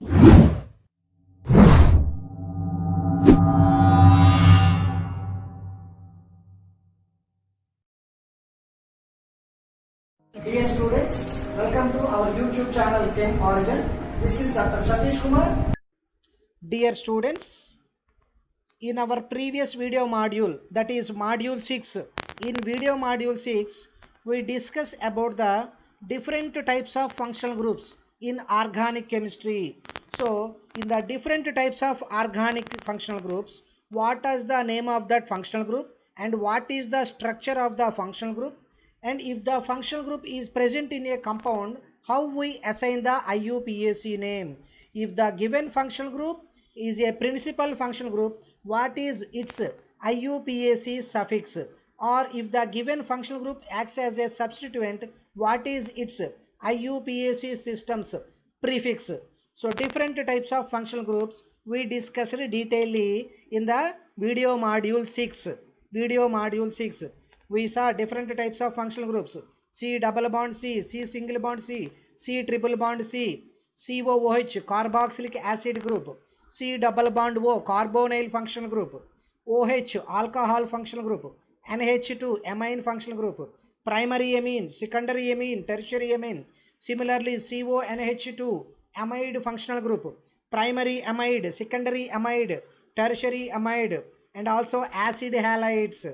Dear students, welcome to our YouTube channel Chem Origin. This is Dr. Satish Kumar. Dear students, in our previous video module, that is module 6, in video module 6 we discuss about the different types of functional groups in organic chemistry. So in the different types of organic functional groups, what is the name of that functional group and what is the structure of the functional group, and if the functional group is present in a compound, how we assign the IUPAC name. If the given functional group is a principal functional group, what is its IUPAC suffix, or if the given functional group acts as a substituent, what is its IUPAC systems prefix. So different types of functional groups we discussed detailedly in the video module 6. We saw different types of functional groups: C double bond C, C single bond C, C triple bond C, COOH carboxylic acid group, C double bond O carbonyl functional group, OH alcohol functional group, NH2 amine functional group, primary amine, secondary amine, tertiary amine. Similarly, CONH2 amide functional group, primary amide, secondary amide, tertiary amide, and also acid halides.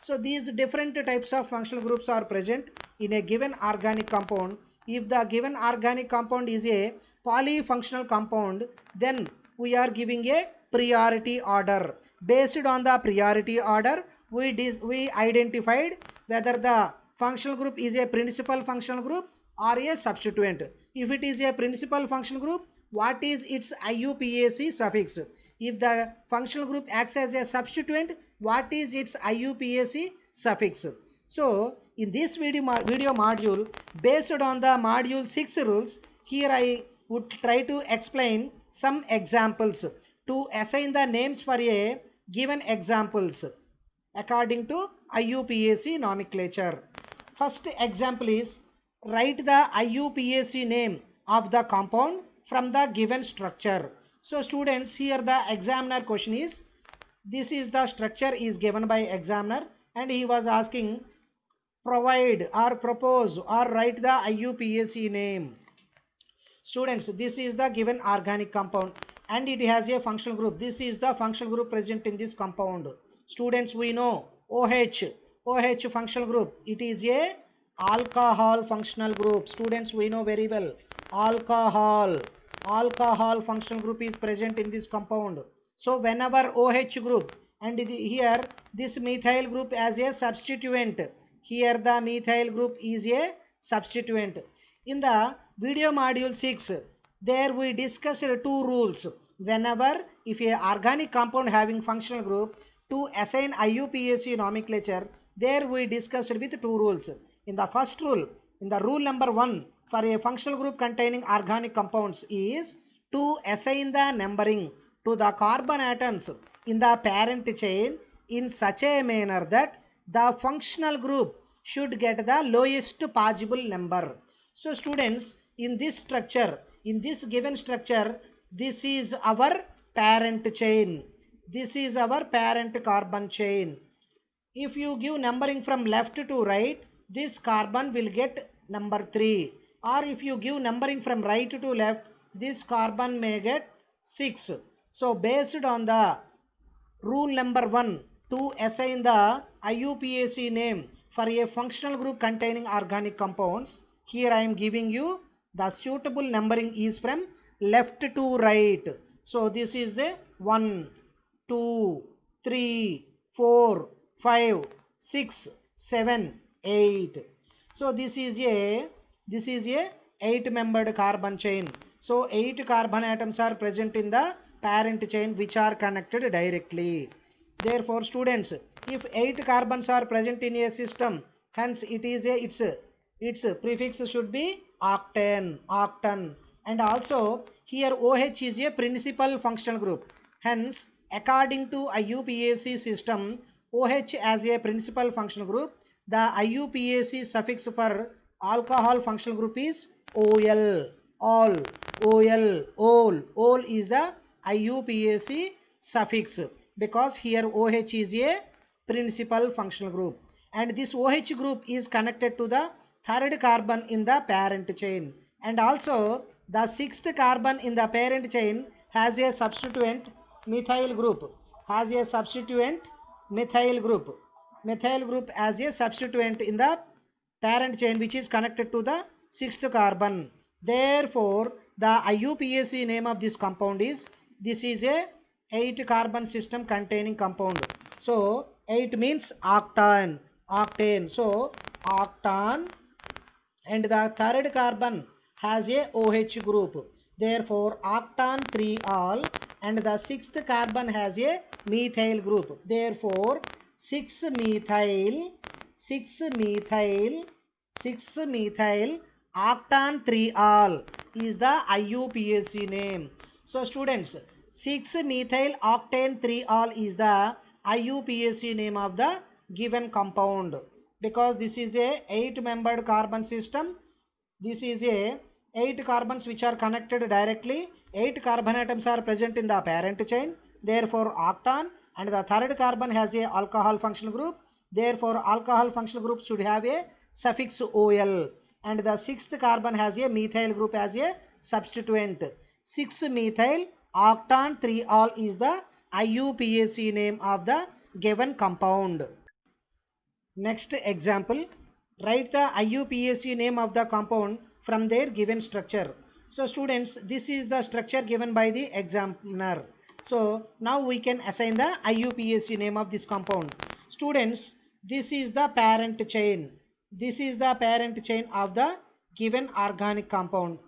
So these different types of functional groups are present in a given organic compound. If the given organic compound is a polyfunctional compound, then we are giving a priority order. Based on the priority order, we identified whether the functional group is a principal functional group or a substituent. If it is a principal functional group, what is its IUPAC suffix? If the functional group acts as a substituent, what is its IUPAC suffix? So in this video module, based on the module 6 rules, here I would try to explain some examples to assign the names for a given examples according to IUPAC nomenclature. First example is, write the IUPAC name of the compound from the given structure. So students, here the examiner question is, this is the structure is given by examiner and he was asking provide or propose or write the IUPAC name. Students, this is the given organic compound and it has a functional group. This is the functional group present in this compound. Students, we know OH functional group, it is a alcohol functional group. Students, we know very well, alcohol functional group is present in this compound. So whenever OH group, and here this methyl group as a substituent, here the methyl group is a substituent. In the video module 6, there we discussed two rules. Whenever if a organic compound having functional group, to assign IUPAC nomenclature, there we discussed with two rules. In the first rule, in the rule number 1, for a functional group containing organic compounds is to assign the numbering to the carbon atoms in the parent chain in such a manner that the functional group should get the lowest possible number. So students, in this structure, in this given structure, this is our parent chain. This is our parent carbon chain. If you give numbering from left to right, this carbon will get number 3. Or if you give numbering from right to left, this carbon may get 6. So based on the rule number 1, to assign the IUPAC name for a functional group containing organic compounds, here I am giving you the suitable numbering is from left to right. So this is the 1, 2, 3, 4, 5, 6, 7, 8. So this is a 8-membered carbon chain. So 8 carbon atoms are present in the parent chain which are connected directly. Therefore students, if 8 carbons are present in a system, hence it is its prefix should be octane, and also here OH is a principal functional group. Hence according to IUPAC system, OH as a principal functional group, the IUPAC suffix for alcohol functional group is OL, all. ol is the IUPAC suffix, because here OH is a principal functional group, and this OH group is connected to the third carbon in the parent chain, and also the sixth carbon in the parent chain has a substituent methyl group, has a substituent methyl group as a substituent in the parent chain, which is connected to the sixth carbon. Therefore, the IUPAC name of this compound is, this is a 8 carbon system containing compound. So 8 means octane. So octane, and the third carbon has a OH group. Therefore octane 3-ol, and the sixth carbon has a methyl group. Therefore 6-methyl octane 3-ol is the IUPAC name. So students, 6-methyl octane 3-ol is the IUPAC name of the given compound, because this is a 8-membered carbon system. This is a 8 carbons which are connected directly. 8 carbon atoms are present in the parent chain. Therefore octane, and the third carbon has a alcohol functional group. Therefore alcohol functional group should have a suffix OL, and the sixth carbon has a methyl group as a substituent. 6-methyl octane 3-ol is the IUPAC name of the given compound. Next example, write the IUPAC name of the compound from their given structure. So students, this is the structure given by the examiner. So now we can assign the IUPAC name of this compound. Students, this is the parent chain. This is the parent chain of the given organic compound,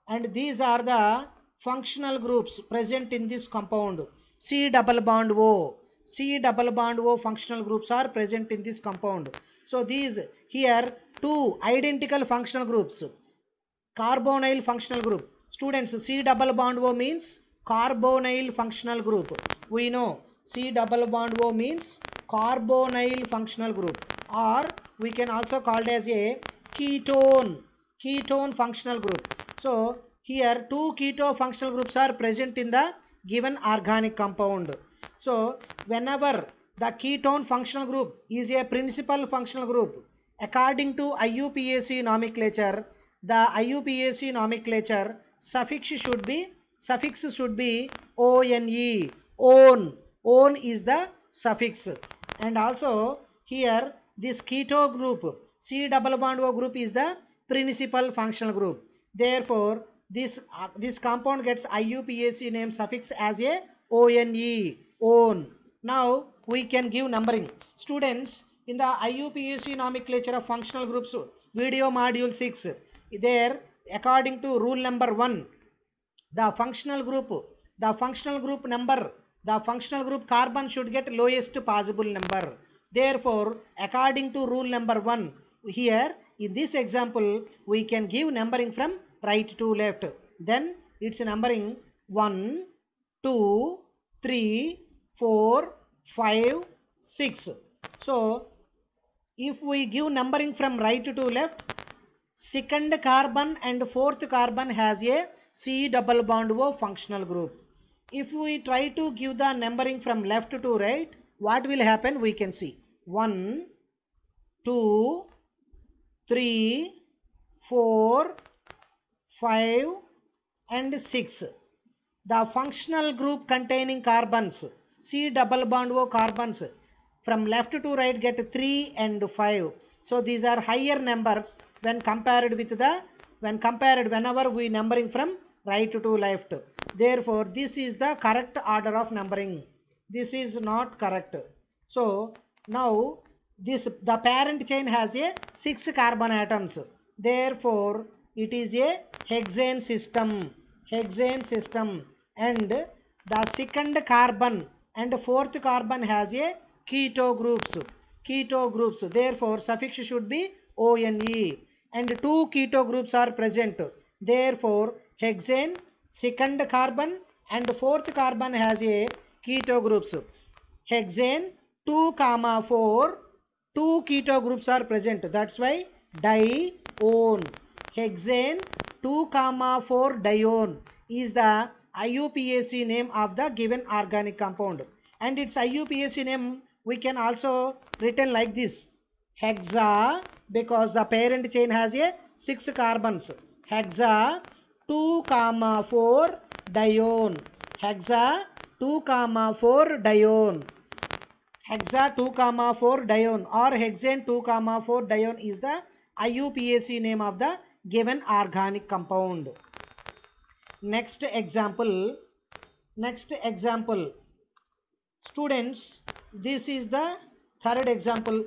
and these are the functional groups present in this compound. C double bond O functional groups are present in this compound. So these here 2 identical functional groups, carbonyl functional group. Students, C double bond O means carbonyl functional group. We know C double bond O means carbonyl functional group, or we can also call it as a ketone functional group. So here 2 keto functional groups are present in the given organic compound. So whenever the ketone functional group is a principal functional group, according to IUPAC nomenclature, the IUPAC nomenclature suffix should be ONE. Own is the suffix, and also here this keto group, C double bond O group, is the principal functional group. Therefore this compound gets IUPAC name suffix as a ONE, own. Now we can give numbering. Students, in the IUPAC nomenclature of functional groups, video module 6, there according to rule number 1, the functional group carbon should get lowest possible number. Therefore according to rule number 1, here in this example we can give numbering from right to left. Then it's numbering 1, 2, 3, 4, 5, 6. So if we give numbering from right to left, second carbon and fourth carbon has a C double bond O functional group. If we try to give the numbering from left to right, what will happen? We can see 1, 2, 3, 4, 5 and 6. The functional group containing carbons, C double bond O carbons, from left to right get 3 and 5. So these are higher numbers when compared whenever we numbering from right to left. Therefore this is the correct order of numbering. This is not correct. So now the parent chain has a 6 carbon atoms. Therefore it is a hexane system, and the second carbon and fourth carbon has a keto groups. Therefore suffix should be ONE, and 2 keto groups are present. Therefore hexane, second carbon and fourth carbon has a keto groups. Hexane 2, 4, 2 keto groups are present. That's why dione. Hexane 2,4 dione is the IUPAC name of the given organic compound, and its IUPAC name we can also written like this: hexa, because the parent chain has a 6 carbons. Hexa 2,4 dione. Hexa 2,4 dione. Hexa 2,4 dione or hexane 2,4 dione is the IUPAC name of the given organic compound. Next example. Students, this is the third example,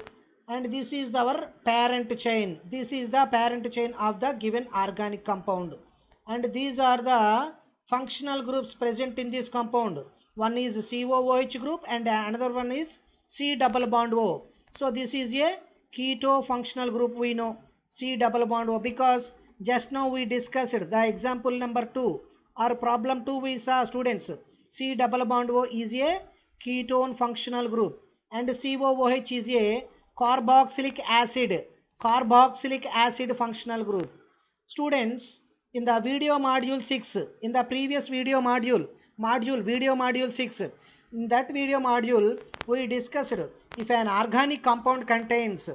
and this is our parent chain. This is the parent chain of the given organic compound, and these are the functional groups present in this compound. One is COOH group and another one is C double bond O. So this is a keto functional group, we know, C double bond O, because just now we discussed the example number 2 or problem 2 we saw, students. C double bond O is a ketone functional group and COOH is a carboxylic acid functional group. Students, in the video module 6, in the previous video module 6, in that video module we discussed if an organic compound contains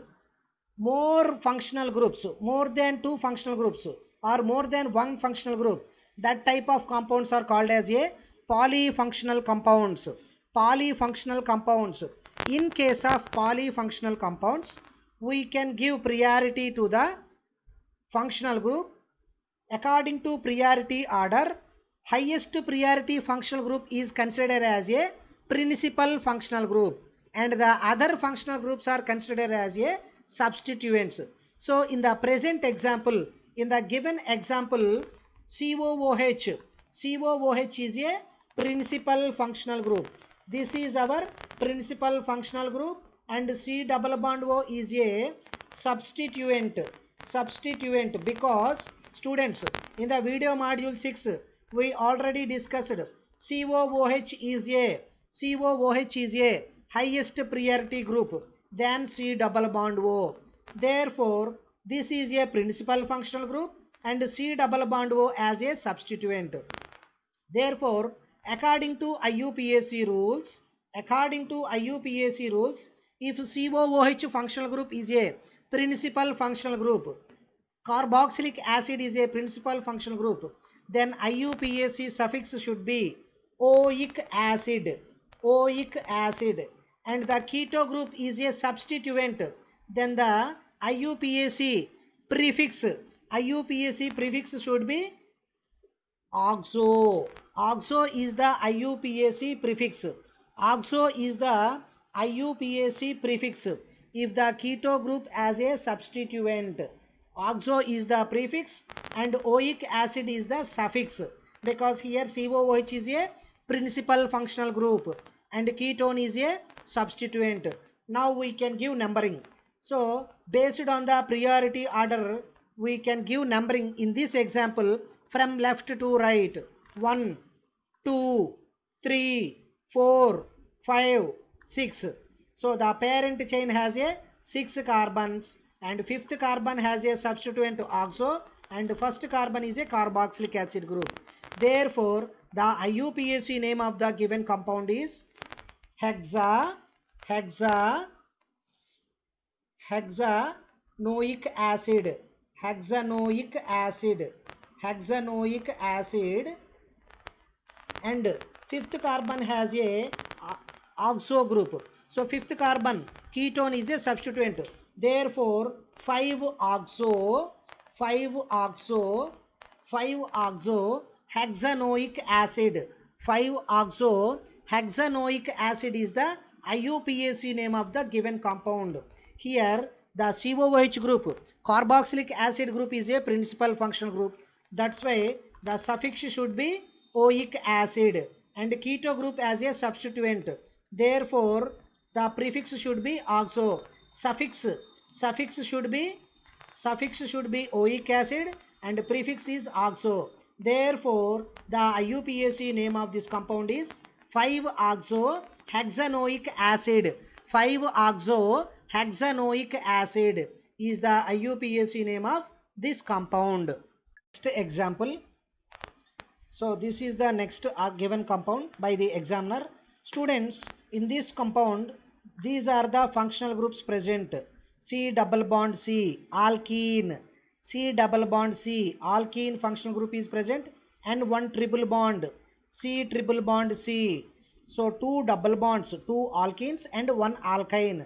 more functional groups, more than 2 functional groups or more than 1 functional group, that type of compounds are called as a polyfunctional compounds. In case of polyfunctional compounds, we can give priority to the functional group according to priority order. Highest priority functional group is considered as a principal functional group, and the other functional groups are considered as a substituents. So in the present example, in the given example, COOH is a principal functional group. This is our principal functional group, and C double bond O is a substituent, because students, in the video module 6 we already discussed COOH is a highest priority group than C double bond O. Therefore this is a principal functional group and C double bond O as a substituent. Therefore according to IUPAC rules, if COOH functional group is a principal functional group, carboxylic acid is a principal functional group, then IUPAC suffix should be oic acid, and the keto group is a substituent, then the IUPAC prefix should be oxo. Oxo is the IUPAC prefix. If the keto group as a substituent, oxo is the prefix and oic acid is the suffix, because here COOH is a principal functional group and ketone is a substituent. Now we can give numbering. So based on the priority order, we can give numbering in this example from left to right: 1, 2, 3, 4, 5, 6. So the parent chain has a 6 carbons, and 5th carbon has a substituent oxo, and first carbon is a carboxylic acid group. Therefore the IUPAC name of the given compound is hexanoic acid, and 5th carbon has a oxo group. So 5th carbon ketone is a substituent. Therefore 5-oxo hexanoic acid. 5-oxo hexanoic acid is the IUPAC name of the given compound. Here the COOH group, carboxylic acid group, is a principal functional group. That's why the suffix should be oic acid, and keto group as a substituent. Therefore the prefix should be oxo. Suffix should be oic acid and prefix is oxo. Therefore the IUPAC name of this compound is 5-oxo hexanoic acid. 5-oxo hexanoic acid is the IUPAC name of this compound. Next example. So this is the next given compound by the examiner. Students, in this compound, these are the functional groups present. C double bond C, alkene. C double bond C, alkene functional group is present, and one triple bond, C triple bond C. So two double bonds, two alkenes and one alkyne.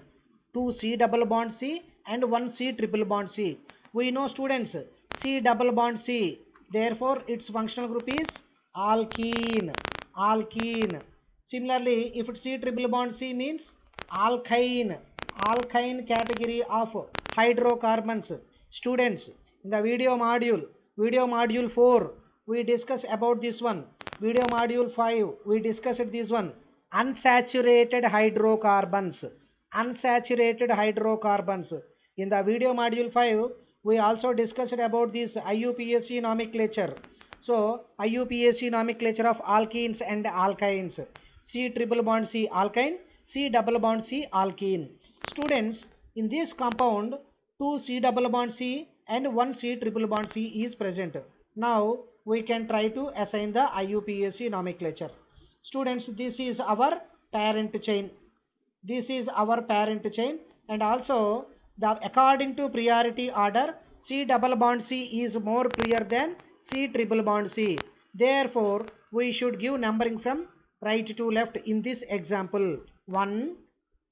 Two C double bond C and one C triple bond C. We know, students, C double bond C, therefore its functional group is alkene. Alkene. Similarly, if it's C triple bond C means alkyne. Alkyne category of hydrocarbons. Students, in the video module 4, we discuss about this one. Video module 5, we discussed this one. Unsaturated hydrocarbons. Unsaturated hydrocarbons. In the video module 5, we also discussed about this IUPAC nomenclature. So IUPAC nomenclature of alkenes and alkynes. C triple bond C alkyne, C double bond C alkene. Students, in this compound, two C double bond C and one C triple bond C is present. Now we can try to assign the IUPAC nomenclature. Students, this is our parent chain. This is our parent chain, and also according to priority order, C double bond C is more prior than C triple bond C. Therefore, we should give numbering from right to left in this example. 1,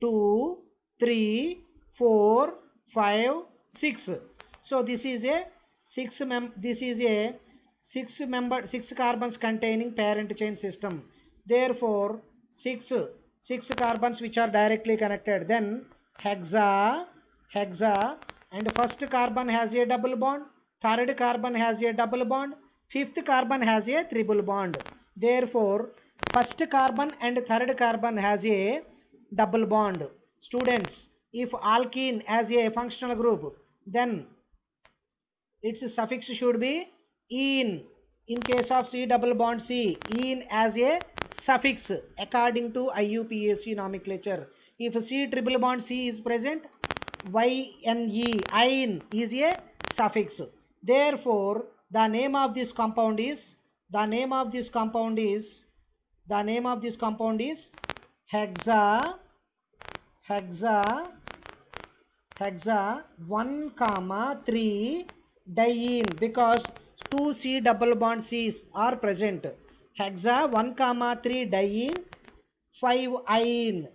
2, 3, 4, 5, 6. So this is a six carbons containing parent chain system. Therefore, six carbons which are directly connected. Then hexa, and first carbon has a double bond, third carbon has a double bond, fifth carbon has a triple bond. Therefore, first carbon and third carbon has a double bond. Students, if alkene as a functional group, then its suffix should be "-ene". In case of C double bond C, "-ene" as a suffix according to IUPAC nomenclature. If C triple bond C is present, "-ine" is a suffix. Therefore, the name of this compound is hexa 1, 3 diene, because two C double bond C's are present. Hexa 1, 3 diene 5-ine.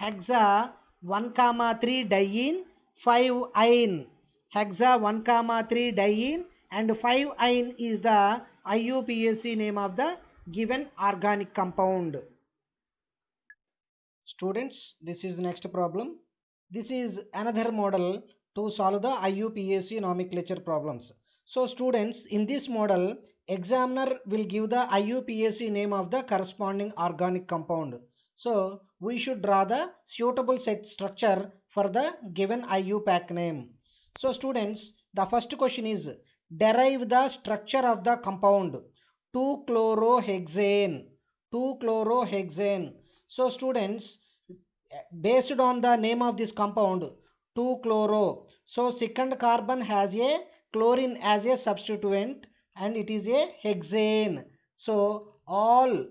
Hexa 1, 3 diene 5-ine. Hexa 1, 3 diene and 5-ine is the IUPAC name of the given organic compound. Students, this is the next problem. This is another model to solve the IUPAC nomenclature problems. So students, in this model, examiner will give the IUPAC name of the corresponding organic compound. So we should draw the suitable set structure for the given IUPAC name. So students, the first question is derive the structure of the compound 2-chlorohexane. So students, based on the name of this compound 2-chloro, so second carbon has a chlorine as a substituent and it is a hexane. So all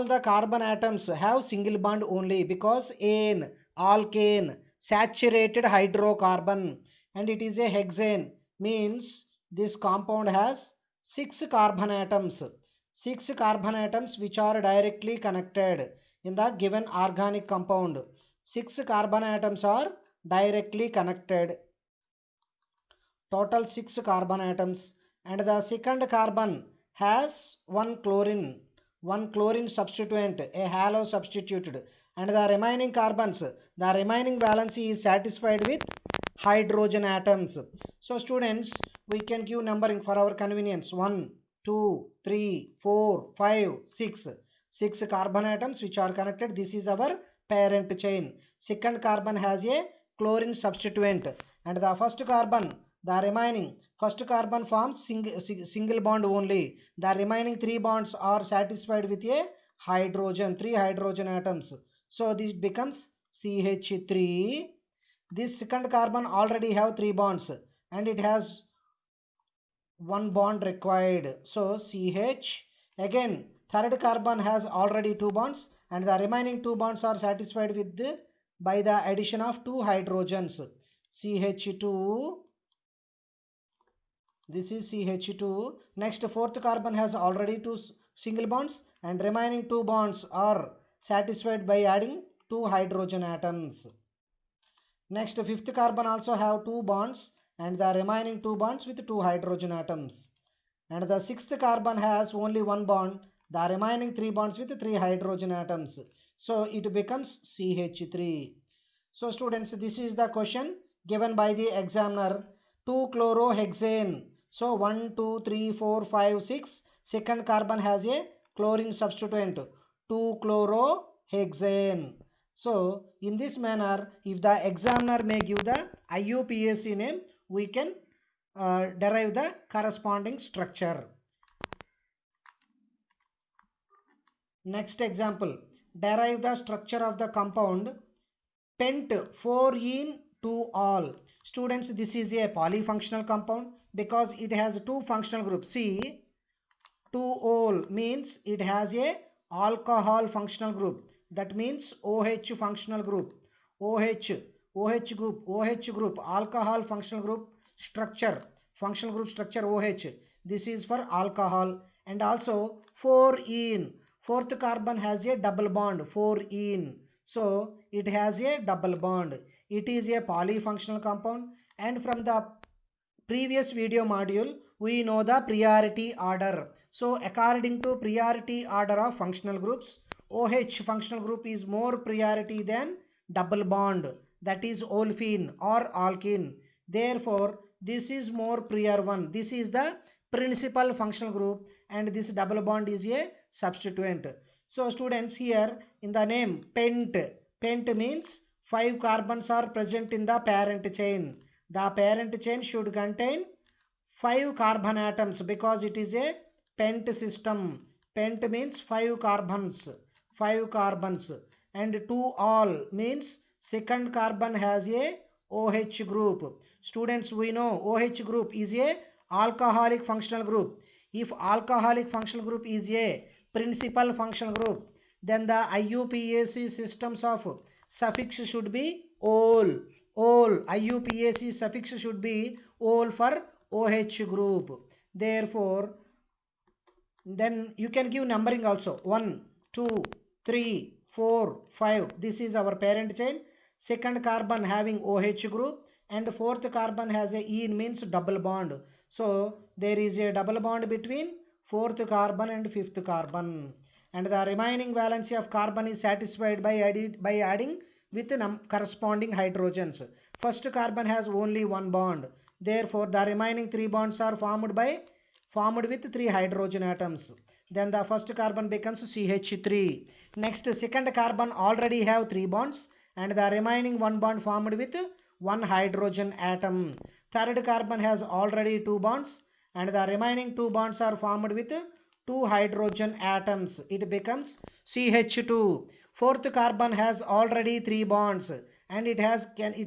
the carbon atoms have single bond only, because ane, alkane, saturated hydrocarbon, and it is a hexane, means this compound has 6 carbon atoms which are directly connected in the given organic compound. 6 carbon atoms are directly connected. Total 6 carbon atoms, and the second carbon has one chlorine substituent, a halo substituted, and the remaining carbons, the remaining valency is satisfied with hydrogen atoms. So students, we can give numbering for our convenience. 1, 2, 3, 4, 5, 6. 6 carbon atoms which are connected. This is our parent chain. Second carbon has a chlorine substituent, and the first carbon forms single bond only. The remaining 3 bonds are satisfied with a hydrogen, 3 hydrogen atoms. So this becomes CH3. This second carbon already have 3 bonds and it has one bond required. So CH. Again, third carbon has already 2 bonds and the remaining 2 bonds are satisfied with by the addition of 2 hydrogens. CH2. This is CH2. Next, fourth carbon has already 2 single bonds and remaining 2 bonds are satisfied by adding 2 hydrogen atoms. Next, fifth carbon also have 2 bonds and the remaining 2 bonds with 2 hydrogen atoms. And the sixth carbon has only 1 bond, the remaining 3 bonds with 3 hydrogen atoms. So it becomes CH3. So students, this is the question given by the examiner. 2-chlorohexane. So 1, 2, 3, 4, 5, 6. Second carbon has a chlorine substituent. 2-chlorohexane. So in this manner, if the examiner may give the IUPAC name, we can derive the corresponding structure. Next example, derive the structure of the compound pent 4-ene-2-ol. Students, this is a polyfunctional compound because it has 2 functional groups. See, 2-ol means it has a alcohol functional group. That means OH functional group. OH group, alcohol functional group structure, functional group structure OH. This is for alcohol. And also 4-ene. Fourth carbon has a double bond, 4-ene. So it has a double bond. It is a polyfunctional compound. And from the previous video module, we know the priority order. So according to priority order of functional groups, OH functional group is more priority than double bond, that is olefin or alkene. Therefore, this is more prior one. This is the principal functional group and this double bond is a substituent. So students, here in the name pent, pent means 5 carbons are present in the parent chain. The parent chain should contain 5 carbon atoms because it is a pent system. Pent means 5 carbons, 5 carbons, and 2-ol means second carbon has a OH group. Students, we know OH group is a alcoholic functional group. If alcoholic functional group is a principal functional group, then the IUPAC systems of suffix should be ol. Ol, IUPAC suffix should be ol for OH group. Therefore, then you can give numbering also. 1, 2, 3, 4, 5. This is our parent chain. Second carbon having OH group and fourth carbon has a ene means double bond. So there is a double bond between fourth carbon and fifth carbon. And the remaining valency of carbon is satisfied by adding with corresponding hydrogens. First carbon has only 1 bond. Therefore, the remaining 3 bonds are formed with 3 hydrogen atoms. Then the first carbon becomes CH3. Next, second carbon already have 3 bonds and the remaining 1 bond formed with 1 hydrogen atom. Third carbon has already 2 bonds and the remaining 2 bonds are formed with 2 hydrogen atoms. It becomes CH2. Fourth carbon has already 3 bonds and it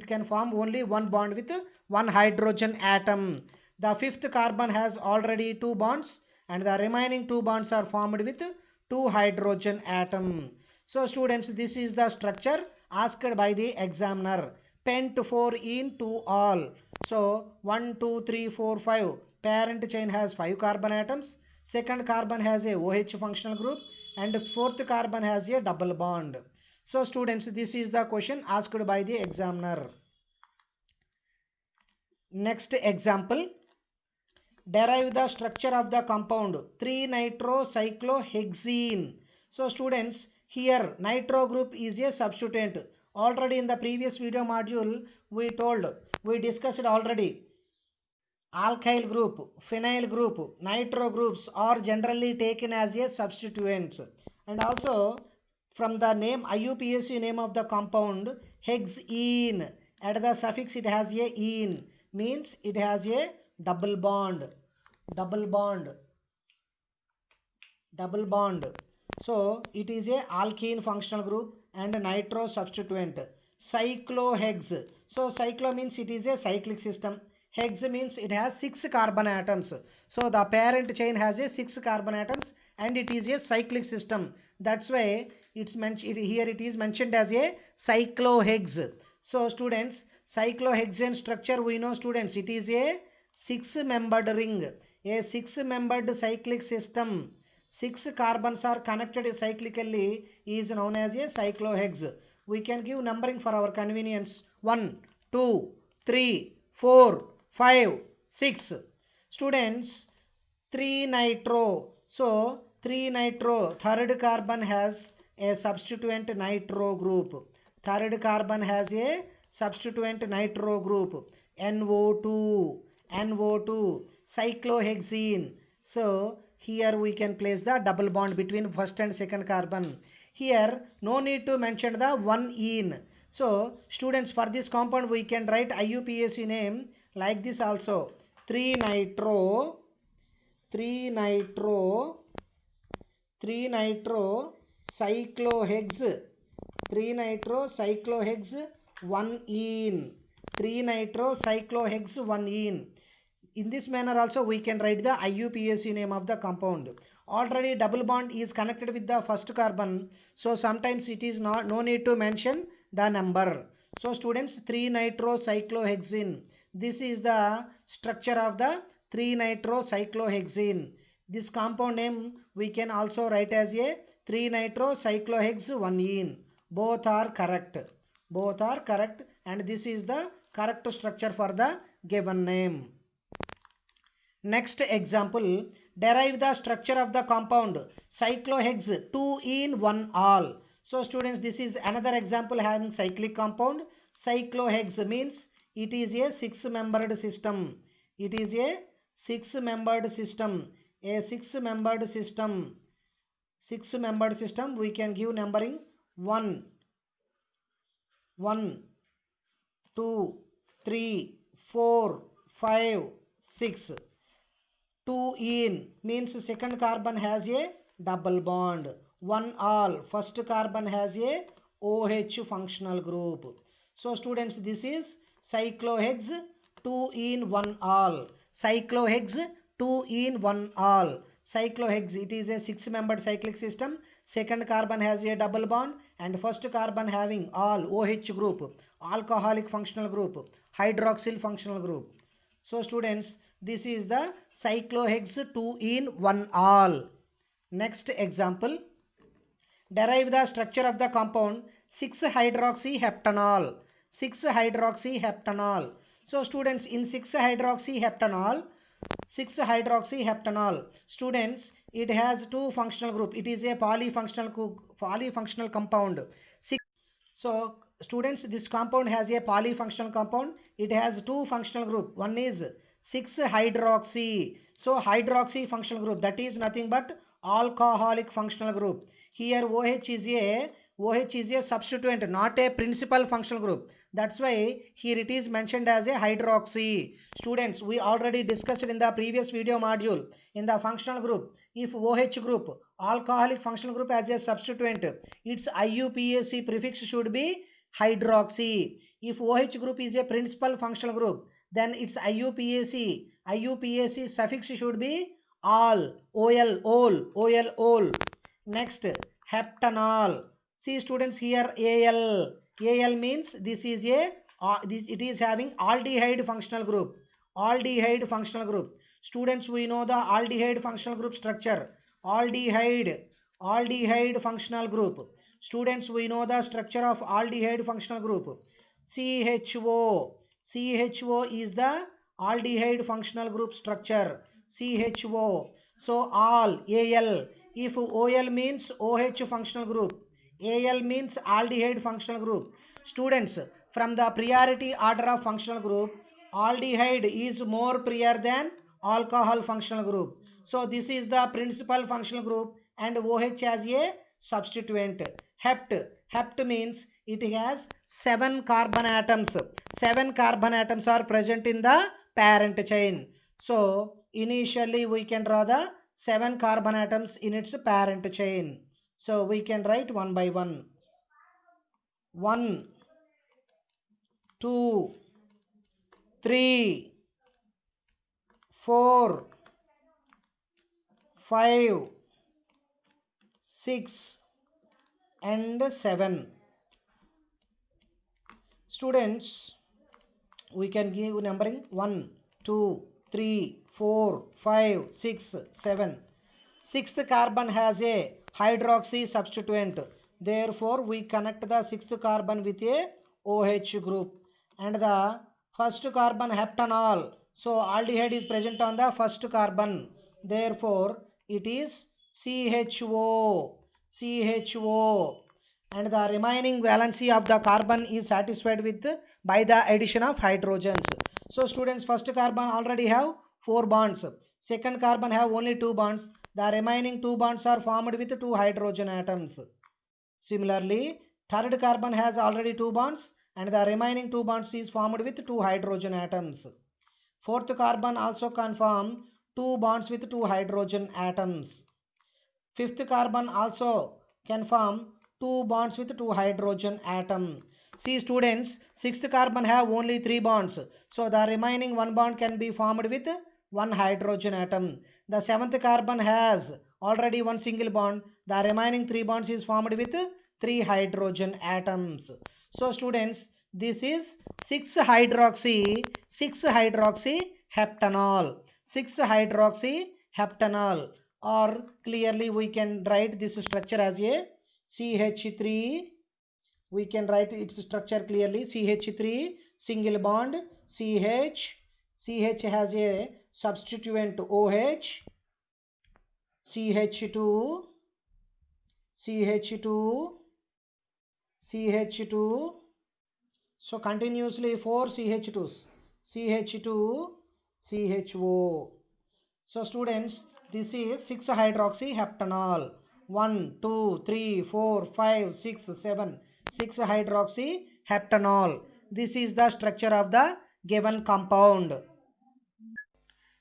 can form only 1 bond with 1 hydrogen atom. The fifth carbon has already 2 bonds and the remaining 2 bonds are formed with 2 hydrogen atom. So students, this is the structure asked by the examiner. Pent 4-ene-2-ol. So 1, 2, 3, 4, 5. Parent chain has 5 carbon atoms. Second carbon has a OH functional group and fourth carbon has a double bond. So students, this is the question asked by the examiner. Next example, derive the structure of the compound 3-nitrocyclohexene. So students, here nitro group is a substituent. Already in the previous video module we discussed already. Alkyl group, phenyl group, nitro groups are generally taken as a substituents. And also from the name IUPAC name of the compound hexene, at the suffix it has a ene, means it has a double bond. So it is a alkene functional group and nitro substituent. Cyclohex. So cyclo means it is a cyclic system. Hex means it has 6 carbon atoms. So the parent chain has a 6 carbon atoms and it is a cyclic system. That's why it's mentioned here, it is mentioned as a cyclohex. So students, cyclohexane structure, we know students, it is a 6-membered ring, a 6-membered cyclic system. 6 carbons are connected cyclically is known as a cyclohex. We can give numbering for our convenience. 1, 2, 3, 4, 5, 6. Students, 3 nitro. So 3 nitro, third carbon has a substituent nitro group. Third carbon has a substituent nitro group. NO2, NO2, cyclohexene. So here we can place the double bond between first and second carbon. Here no need to mention the 1-ene. So students, for this compound we can write IUPAC name like this also. 3 nitro 3-nitro cyclohex 1-ene. 3-nitro cyclohex 1-ene. In this manner also we can write the IUPAC name of the compound. Already double bond is connected with the first carbon, so sometimes it is no need to mention the number. So students, 3-nitro cyclohexene, this is the structure of the 3-nitro cyclohexene. This compound name we can also write as a 3-nitro cyclohex 1-ene. Both are correct, and this is the correct structure for the given name. Next example, derive the structure of the compound cyclohex 2-in-1-all. So students, this is another example having cyclic compound. Cyclohex means it is a 6-membered system. It is a 6-membered system. A 6-membered system. 6-membered system, we can give numbering 1, 2, 3, 4, 5, 6. 2-ene means second carbon has a double bond. 1-all, first carbon has a OH functional group. So students, this is cyclohex 2-in-1-all. Cyclohex 2-in-1-all. Cyclohex, it is a 6-membered cyclic system. Second carbon has a double bond and first carbon having all OH group, alcoholic functional group, hydroxyl functional group. So students, this is the cyclohex 2-in-1-all. Next example, derive the structure of the compound 6-hydroxyheptanol. 6-hydroxyheptanol. So students, in 6-hydroxyheptanol, students, it has two functional group. It is a polyfunctional compound. So students, this compound has a polyfunctional compound. It has two functional group. One is 6-hydroxy. So hydroxy functional group, that is nothing but alcoholic functional group. Here OH is a substituent, not a principal functional group. That's why here it is mentioned as a hydroxy. Students, we already discussed in the previous video module in the functional group. If OH group, alcoholic functional group, as a substituent, its IUPAC prefix should be hydroxy. If OH group is a principal functional group, then its IUPAC suffix should be all, ol. Next, heptanol. See students, here Al means this is a it is having aldehyde functional group. Students, we know the aldehyde functional group structure. Aldehyde functional group. Students, we know the structure of aldehyde functional group. CHO is the aldehyde functional group structure. CHO. So all, Al. If OL means OH functional group, Al means aldehyde functional group. Students, from the priority order of functional group, aldehyde is more prior than alcohol functional group. So this is the principal functional group and OH as a substituent. Hept means it has 7 carbon atoms. 7 carbon atoms are present in the parent chain. So initially we can draw the 7 carbon atoms in its parent chain. So we can write one by one. 1, 2, 3, 4, 5, 6 and 7. Students, we can give numbering 1, 2, 3, 4, 5, 6, 7. Sixth carbon has a hydroxy substituent. Therefore, we connect the sixth carbon with a OH group. And the first carbon heptanol. So, aldehyde is present on the first carbon. Therefore, it is CHO. CHO. And the remaining valency of the carbon is satisfied with by the addition of hydrogens. So, students, first carbon already have 4 bonds. Second carbon have only 2 bonds. The remaining 2 bonds are formed with 2 hydrogen atoms. Similarly, third carbon has already 2 bonds and the remaining 2 bonds is formed with 2 hydrogen atoms. Fourth carbon also can form 2 bonds with 2 hydrogen atoms. Fifth carbon also can form 2 bonds with 2 hydrogen atom. See students, sixth carbon have only 3 bonds. So the remaining 1 bond can be formed with 1 hydrogen atom. The seventh carbon has already 1 single bond. The remaining 3 bonds is formed with 3 hydrogen atoms. So students, this is 6-hydroxy heptanol. 6-hydroxy heptanol, or clearly we can write this structure as a CH3. We can write its structure clearly: CH3 single bond CH. CH has a substituent OH. CH2, CH2, CH2. So continuously 4 CH2s. CH2, CHO. So students, this is 6-hydroxy heptanol. 1, 2, 3, 4, 5, 6, 7. 6-hydroxy heptanol. This is the structure of the given compound.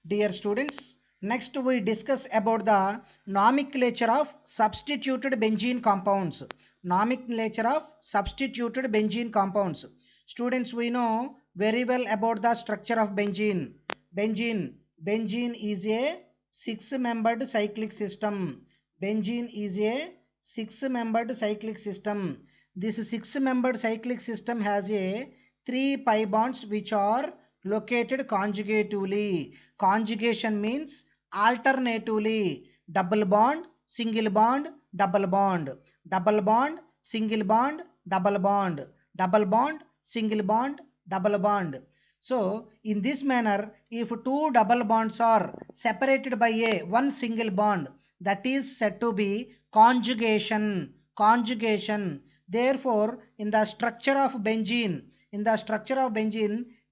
Dear students, next we discuss about the nomenclature of substituted benzene compounds. Nomenclature of substituted benzene compounds. Students, we know very well about the structure of benzene. Benzene is a 6-membered cyclic system. Benzene is a 6-membered cyclic system. This 6-membered cyclic system has a 3 pi bonds which are located conjugatively. Conjugation means alternatively: double bond, single bond, double bond, double bond, single bond, double bond, double bond, single bond, double bond. So in this manner, if 2 double bonds are separated by one single bond, that is said to be conjugation. Conjugation. Therefore, in the structure of benzene,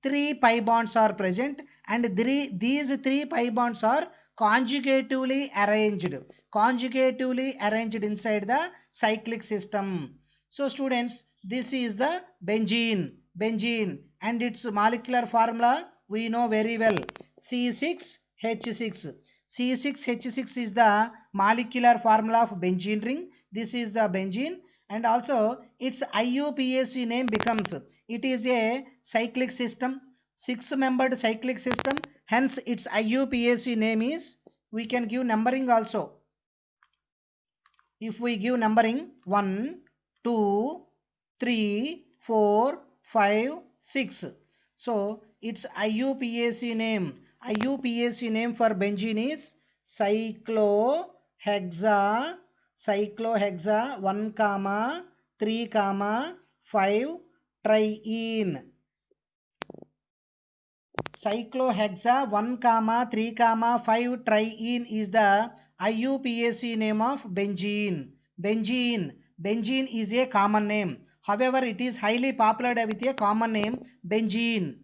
3 pi bonds are present, and these 3 pi bonds are conjugatively arranged inside the cyclic system. So students, this is the benzene, and its molecular formula we know very well: C6H6. C6H6 is the molecular formula of benzene ring. This is the benzene, and also its IUPAC name becomes, it is a cyclic system, 6-membered cyclic system, hence its IUPAC name is, we can give numbering also. If we give numbering 1, 2, 3, 4, 5, 6. So its IUPAC name for benzene is cyclohexane 1, 3, 5 triene. Cyclohexane 1, 3, 5 triene is the IUPAC name of benzene. Benzene is a common name. However, it is highly populated with a common name benzene.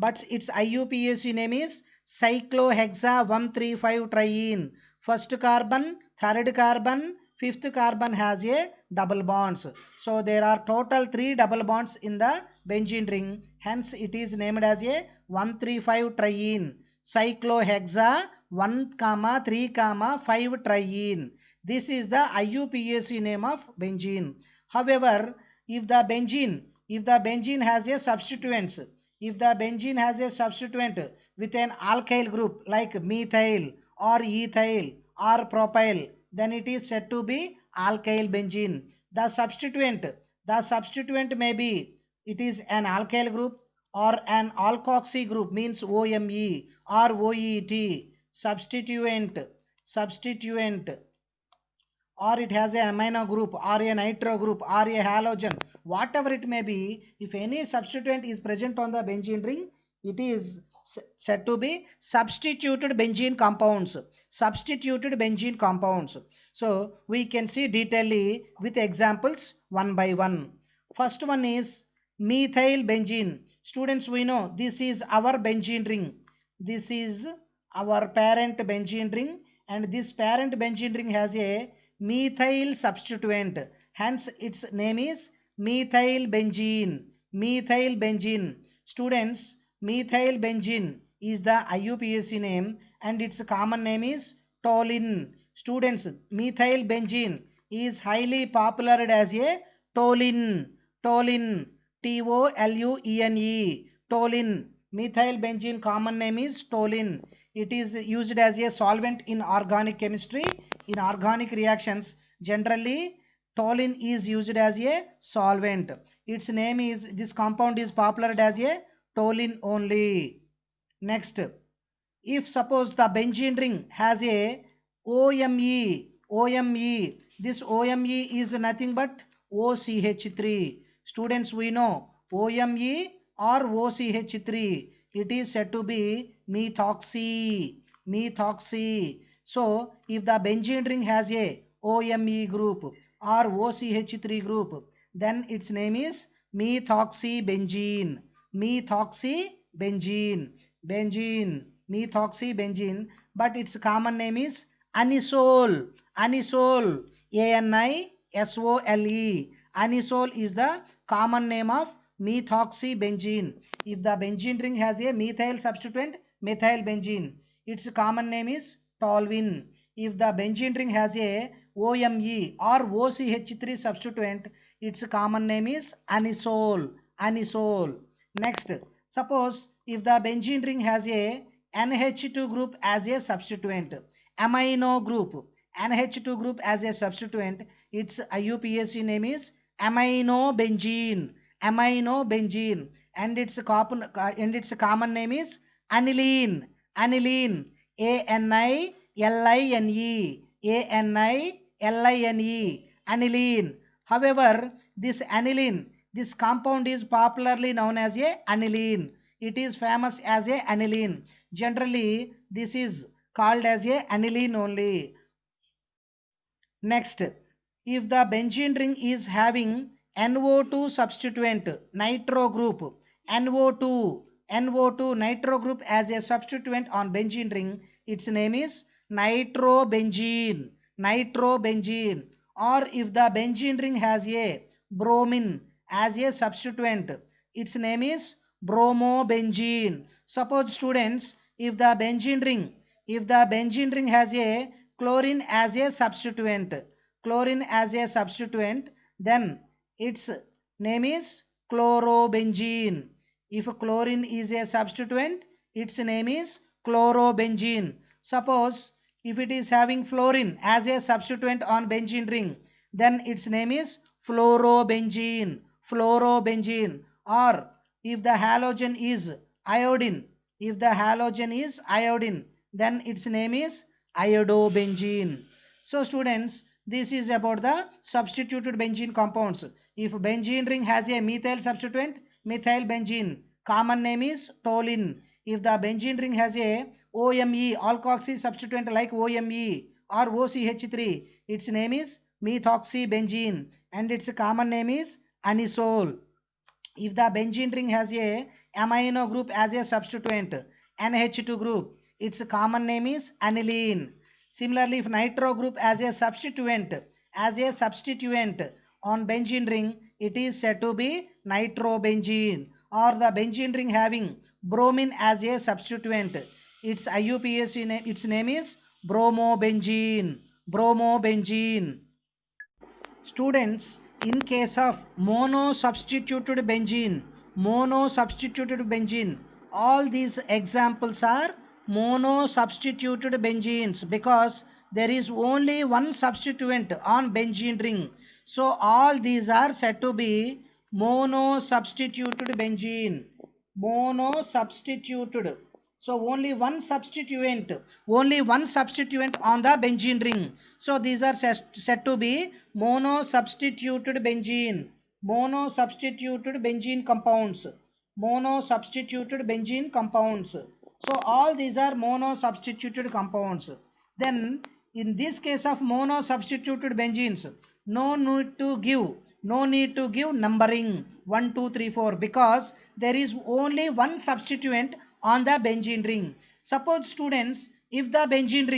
But its IUPAC name is cyclohexane 135 triene. First carbon, third carbon, fifth carbon has a double bonds. So there are total 3 double bonds in the benzene ring. Hence it is named as a 135 triene. Cyclohexane 1, 3, 5 triene. This is the IUPAC name of benzene. However, if the benzene has a substituent, with an alkyl group like methyl or ethyl or propyl, then it is said to be alkyl benzene. The substituent may be it is an alkyl group or an alkoxy group means OMe or OET. Substituent or it has a amino group or a nitro group or a halogen, whatever it may be, if any substituent is present on the benzene ring, it is said to be substituted benzene compounds. Substituted benzene compounds. So we can see detailedly with examples one by one. First one is methyl benzene. Students, we know this is our benzene ring. This is our parent benzene ring, and this parent benzene ring has a methyl substituent, hence its name is methyl benzene. Methyl benzene. Students, methyl benzene is the IUPAC name and its common name is toluene. Students, methyl benzene is highly popular as a toluene. Toluene. TOLUENE. Toluene. Methyl benzene common name is toluene. It is used as a solvent in organic chemistry. In organic reactions, generally toluene is used as a solvent. Its name is, this compound is popular as a toluene only. Next, if suppose the benzene ring has a OMe, this OMe is nothing but OCH3. Students, we know OMe or OCH3, it is said to be methoxy. So if the benzene ring has a OMe group or OCH3 group, then its name is methoxybenzene. Methoxybenzene, but its common name is anisole. Anisole. ANISOLE. Anisole is the common name of methoxybenzene. If the benzene ring has a methyl substituent, methyl benzene, its common name is toluene. If the benzene ring has a OMe or OCH3 substituent, its common name is anisole. Next, suppose if the benzene ring has a NH2 group as a substituent, amino group, NH2 group as a substituent, its IUPAC name is aminobenzene. And its common name is aniline. ANILINE. Aniline. However, this aniline, this compound is popularly known as a aniline. It is famous as a aniline. Generally, this is called as a aniline only. Next, if the benzene ring is having NO2 substituent, nitro group, NO2 nitro group as a substituent on benzene ring, its name is nitrobenzene. Or if the benzene ring has a bromine as a substituent, its name is bromobenzene. Suppose students, if the benzene ring has a chlorine as a substituent, then its name is chlorobenzene. If chlorine is a substituent, its name is chlorobenzene. Suppose if it is having fluorine as a substituent on benzene ring, then its name is fluorobenzene. Or if the halogen is iodine, then its name is iodobenzene. So students, this is about the substituted benzene compounds. If benzene ring has a methyl substituent, methyl benzene, common name is toluene. If the benzene ring has a OMe, alkoxy substituent like OMe or OCH3, its name is methoxybenzene and its common name is anisole. If the benzene ring has a amino group as a substituent, NH2 group, its common name is aniline. Similarly, if nitro group as a substituent on benzene ring, it is said to be nitrobenzene. Or the benzene ring having bromine as a substituent, its IUPAC name, its name is bromobenzene. Students, in case of mono substituted benzene, All these examples are mono substituted benzenes because there is only one substituent on benzene ring. So all these are said to be mono substituted benzene. Mono substituted. So only one substituent on the benzene ring. So these are said to be mono substituted benzene. Mono substituted benzene compounds. Mono substituted benzene compounds. So all these are mono substituted compounds. Then in this case of mono substituted benzenes, no need to give numbering 1 2 3 4 because there is only one substituent on the benzene ring. Suppose students, if the benzene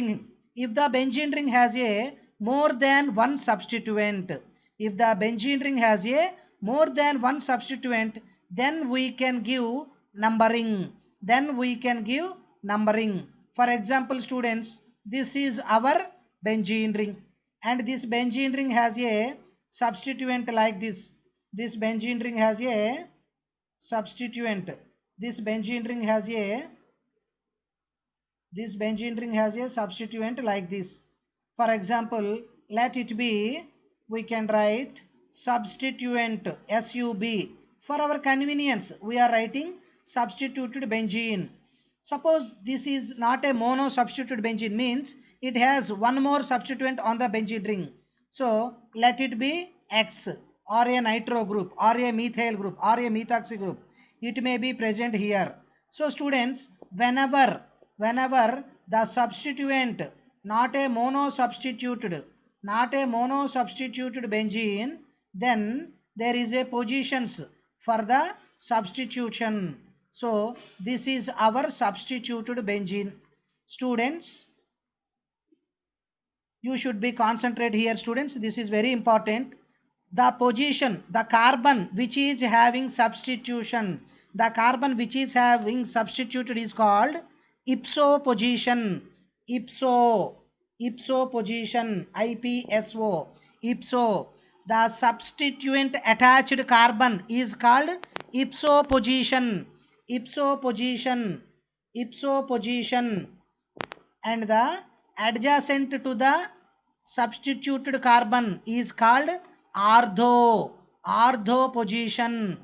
ring has a more than one substituent, if the benzene ring has a more than one substituent, then we can give numbering. For example, students, this is our benzene ring, and this benzene ring has a substituent like this. This benzene ring has a substituent. This benzene ring has a substituent like this. For example, let it be, we can write substituent sub. For our convenience, we are writing substituted benzene. Suppose this is not a mono substituted benzene, means it has one more substituent on the benzene ring. So let it be X, or a nitro group, or a methyl group, or a methoxy group. It may be present here. So students, whenever the substituent, not a mono substituted benzene, then there is a positions for the substitution. So this is our substituted benzene. Students, you should be concentrate here, students. This is very important. The position, the carbon which is having substituted is called ipso position. Ipso position, IPSO, ipso. The substituent attached carbon is called ipso position. And the adjacent to the substituted carbon is called ortho position.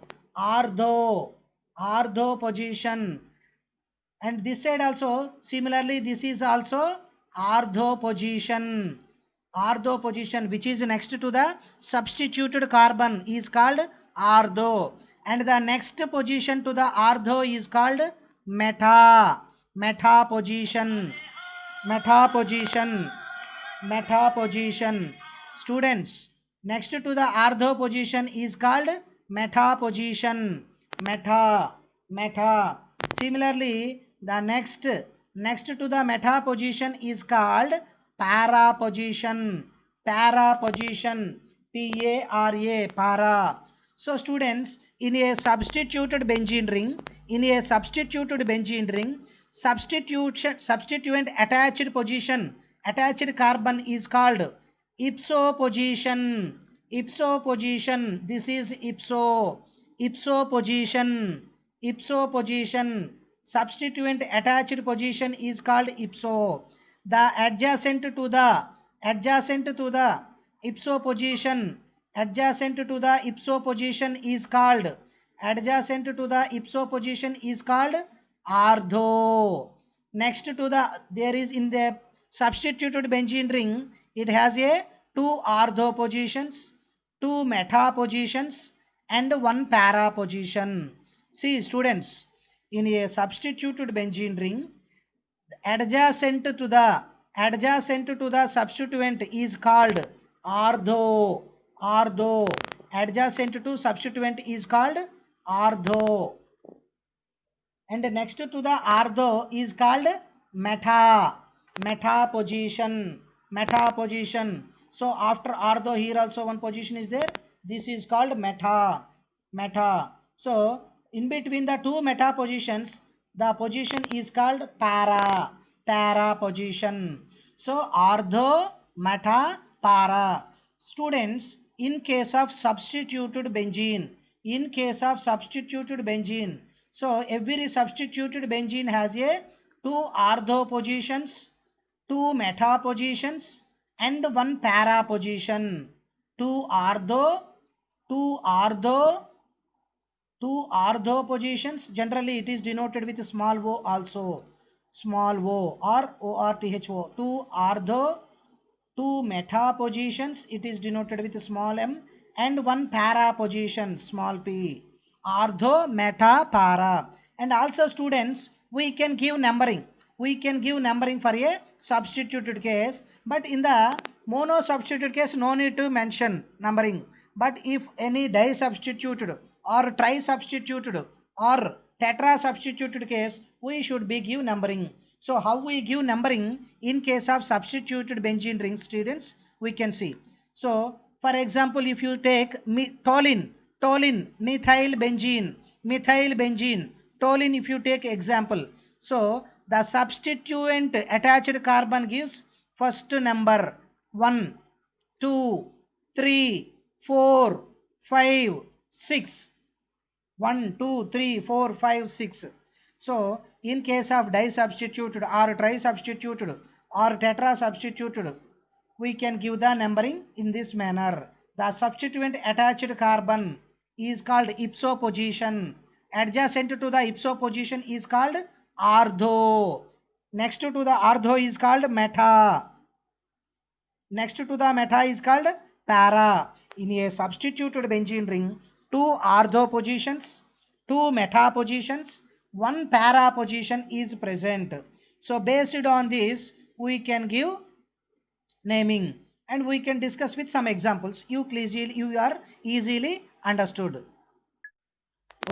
And this side also similarly, this is also ortho position. Which is next to the substituted carbon is called ortho, and the next position to the ortho is called meta position. Students, next to the ortho position is called meta position. Similarly, the next to the meta position is called para position. Para. So students, in a substituted benzene ring, substituent attached carbon is called ipso position. This is ipso position. Substituent attached position is called ipso. The adjacent to the ipso position is called ortho. Next to the, there is in the substituted benzene ring, it has a 2 ortho positions, 2 meta positions, and 1 para position. See students, in a substituted benzene ring, adjacent to the substituent is called ortho. Adjacent to substituent is called ortho, and next to the ortho is called meta position. So after ortho, here also one position is there. This is called meta. So in between the two meta positions, the position is called para position. So ortho, meta, para. Students, in case of substituted benzene, So every substituted benzene has a 2 ortho positions, 2 meta positions, and 1 para position. 2 ortho, 2 ortho, 2 ortho positions. Generally, it is denoted with small o also. Small o or ORTHO. 2 ortho, 2 meta positions, it is denoted with small m, and 1 para position, small p. Ortho, meta, para. And also students, we can give numbering. We can give numbering for a substituted case, but in the mono substituted case, no need to mention numbering. But if any di substituted or tri substituted or tetra substituted case, we should be give numbering. So how we give numbering in case of substituted benzene rings, students, we can see. So for example, if you take toluene, methyl benzene, toluene, if you take example. So the substituent attached carbon gives first number 1, 2, 3, 4, 5, 6. 1, 2, 3, 4, 5, 6. So in case of di substituted or tri substituted or tetra substituted, we can give the numbering in this manner. The substituent attached carbon is called ipso position. Adjacent to the ipso position is called ortho. Next to the ortho is called meta. Next to the meta is called para. In a substituted benzene ring, 2 ortho positions, 2 meta positions, 1 para position is present. So based on this, we can give naming and we can discuss with some examples. You are easily understood.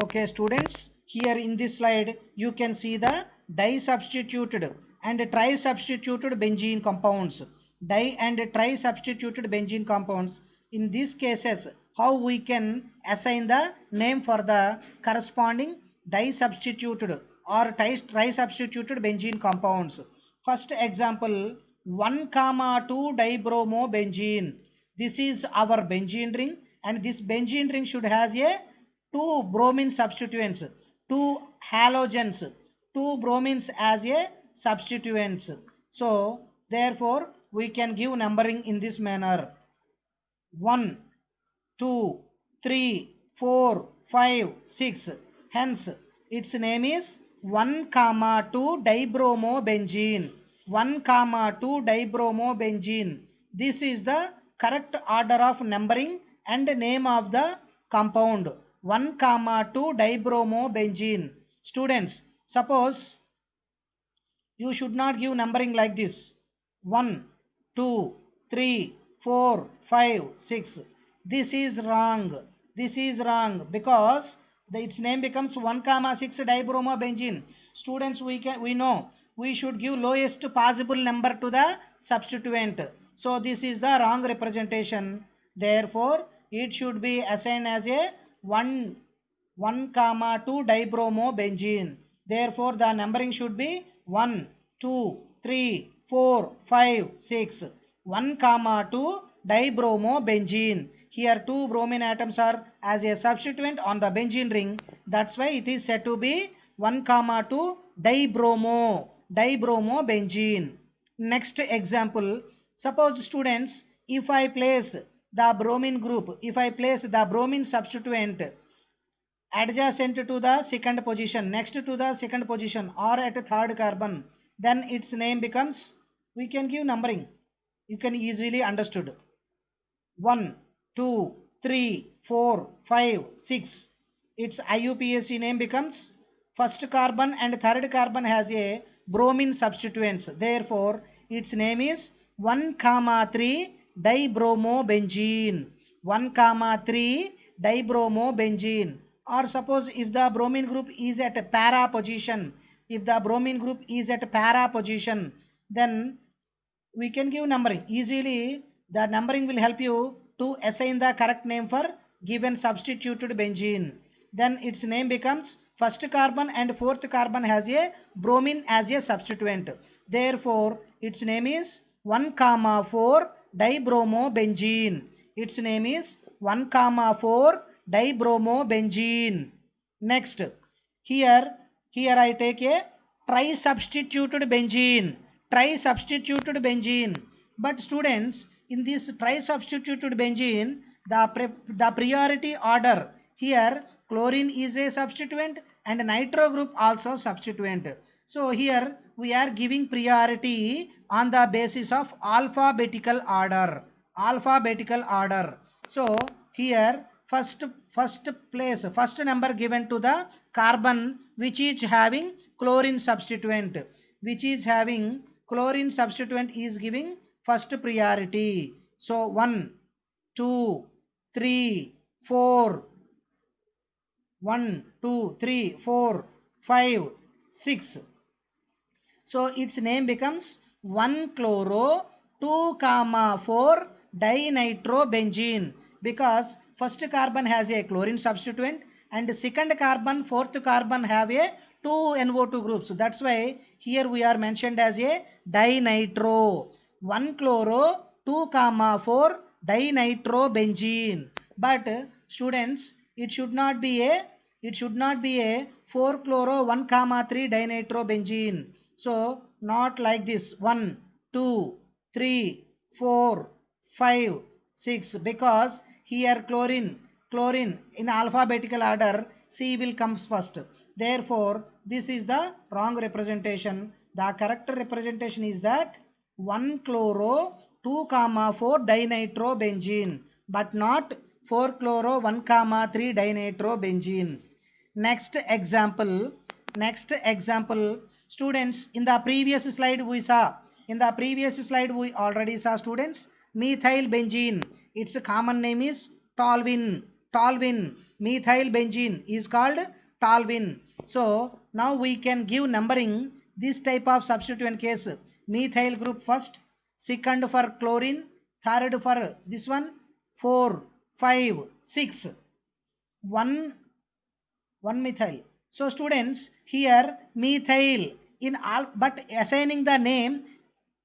Okay students, here in this slide you can see the di-substituted and tri-substituted benzene compounds. Di and tri-substituted benzene compounds. In these cases, how we can assign the name for the corresponding di-substituted or tri-substituted benzene compounds. First example, 1, 2 dibromobenzene. This is our benzene ring, and this benzene ring should has a 2 bromine substituents, 2 halogens, 2 bromines as a substituents. So therefore we can give numbering in this manner: 1, 2, 3, 4, 5, 6. Hence its name is 1, 2 dibromobenzene. 1, 2 dibromobenzene. This is the correct order of numbering and name of the compound. 1, 2 dibromobenzene. Students, suppose you should not give numbering like this: 1, 2, 3, 4, 5, 6. This is wrong. This is wrong because its name becomes 1, 6 dibromobenzene. Students, we know we should give lowest possible number to the substituent. So this is the wrong representation. Therefore, it should be assigned as a 1, 2 dibromobenzene. Therefore, the numbering should be 1, 2, 3, 4, 5, 6. 1, 2 dibromobenzene. Here 2 bromine atoms are as a substituent on the benzene ring. That's why it is said to be 1, 2 dibromobenzene. Next example, suppose students, if I place the bromine group, if I place the bromine substituent adjacent to the second position, next to the second position, or at a third carbon, then its name becomes, we can give numbering. You can easily understood. 1, 2, 3, 4, 5, 6. Its IUPAC name becomes first carbon and third carbon has a bromine substituents. Therefore, its name is 1, 3 dibromobenzene. 1, 3 dibromobenzene. Or suppose if the bromine group is at a para position, if the bromine group is at a para position, then we can give numbering. Easily the numbering will help you to assign the correct name for given substituted benzene. Then its name becomes first carbon and fourth carbon has a bromine as a substituent. Therefore its name is 1, 4 dibromobenzene. Its name is 1, 4 dibromobenzene. Next, Here I take a tri-substituted benzene. Tri-substituted benzene. But students, in this tri-substituted benzene, the priority order here chlorine is a substituent and nitro group also substituent. So here we are giving priority on the basis of alphabetical order. Alphabetical order. So here first number given to the carbon which is having chlorine substituent, is giving first priority. So 1 2 3 4 1 2 3 4 5 6. So its name becomes 1-chloro 2-4 dinitrobenzene, because first carbon has a chlorine substituent and second carbon, fourth carbon have a 2 NO2 groups. That's why here we are mentioned as a dinitro. 1-chloro 2-4 dinitrobenzene. But students, it should not be a 4-chloro 1-3 dinitrobenzene. So not like this 1 2 3 4 5 6, because here chlorine in alphabetical order C will comes first. Therefore this is the wrong representation. The correct representation is that 1-chloro 2-4 dinitrobenzene, but not 4-chloro 1-3 dinitrobenzene. Next example. Students, in the previous slide we already saw, students, methyl benzene. Its common name is toluene. Methyl benzene is called toluene. So now we can give numbering this type of substituent case. Methyl group first, second for chlorine, third for this one, 4 5 6, 1 methyl. So students, here methyl in all, but assigning the name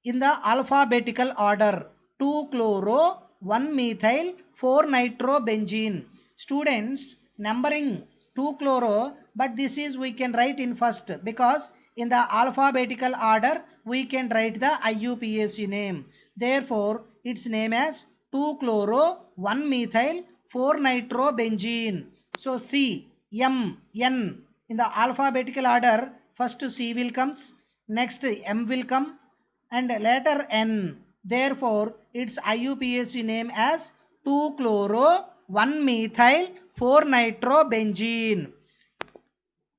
in the alphabetical order: 2-chloro 1-methyl 4-nitrobenzene. Students, numbering 2-chloro, but this is we can write in first, because in the alphabetical order we can write the IUPAC name. Therefore its name as 2-chloro 1-methyl 4-nitrobenzene. So C M N, in the alphabetical order first C will comes, next M will come, and later N. Therefore its IUPAC name as 2-chloro 1-methyl 4-nitrobenzene.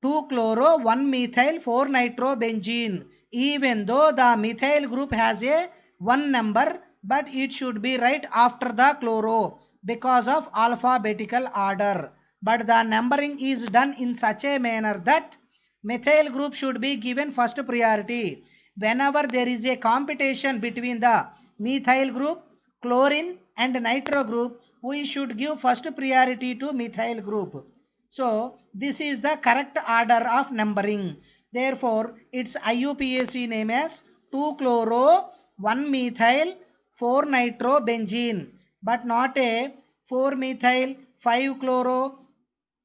2-chloro 1-methyl 4-nitrobenzene. Even though the methyl group has a 1 number, but it should be right after the chloro because of alphabetical order. But the numbering is done in such a manner that methyl group should be given first priority. Whenever there is a competition between the methyl group, chlorine and nitro group, we should give first priority to methyl group. So this is the correct order of numbering. Therefore its IUPAC name as 2-chloro 1-methyl 4-nitrobenzene, but not a 4-methyl 5-chloro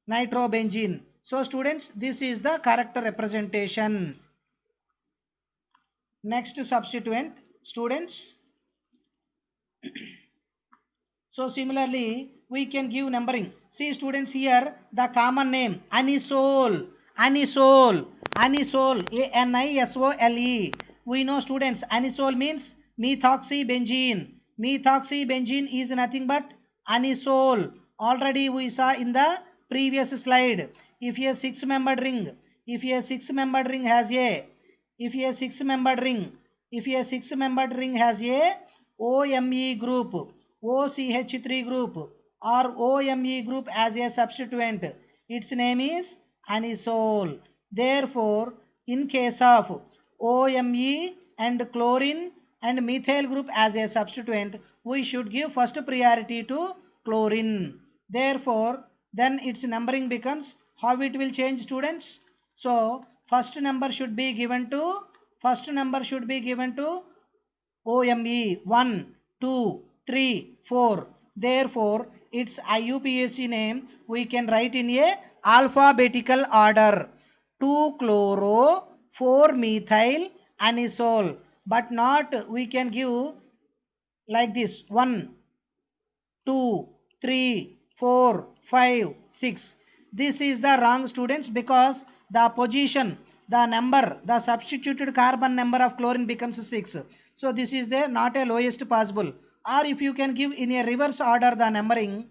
nitrobenzene. So students, this is the correct representation. Next substituent, students. So similarly we can give numbering. See students, here the common name anisole, anisole, ANISOLE. We know students, anisole means methoxybenzene. Methoxybenzene is nothing but anisole. Already we saw in the previous slide. If a six-membered ring has a has a OMe group, OCH3 group, or OMe group as a substituent, its name is anisole. Therefore in case of OMe and chlorine and methyl group as a substituent, we should give first priority to chlorine. Therefore then its numbering becomes, how it will change, students? So first number should be given to OMe 1 2 3 4. Therefore its IUPAC name we can write in a alphabetical order. 2-chloro 4-methyl anisole, but not we can give like this 1, 2, 3, 4, 5, 6. This is the wrong, students, because the position, the number, the substituted carbon number of chlorine becomes 6. So this is the not a lowest possible. Or if you can give in a reverse order the numbering,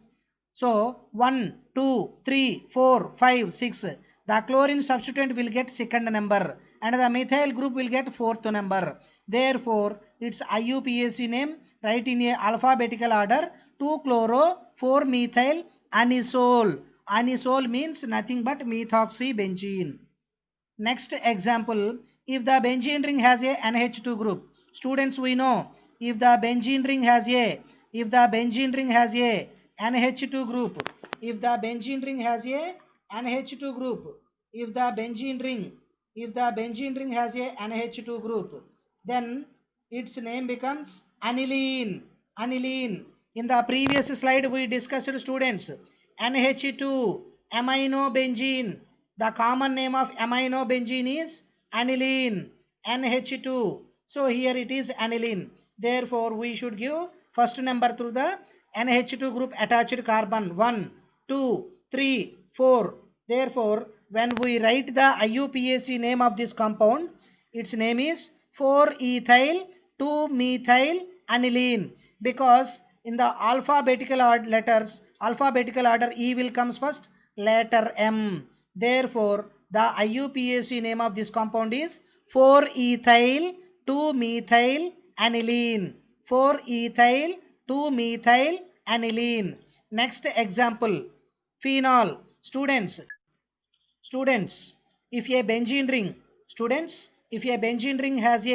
so 1, 2, 3, 4, 5, 6. The chlorine substituent will get second number and the methyl group will get fourth number. Therefore, its IUPAC name write in a alphabetical order 2-chloro 4-methyl anisole. Anisole means nothing but methoxybenzene. Next example, if the benzene ring has a NH2 group. Students, we know if the benzene ring has a NH2 group, if the benzene ring has a NH2 group, if the benzene ring has a NH2 group, then its name becomes aniline. Aniline. In the previous slide we discussed, students, NH2 aminobenzene. The common name of aminobenzene is aniline, NH2. So here it is aniline. Therefore we should give first number through the NH2 group attached carbon 1, 2, 3, 4. Therefore when we write the IUPAC name of this compound, its name is 4-ethyl 2-methyl aniline, because in the alphabetical order E will comes first, letter M. Therefore the IUPAC name of this compound is 4-ethyl 2-methyl aniline. 4-ethyl 2-methyl aniline. Next example, phenol. Students, if a benzene ring, if a benzene ring has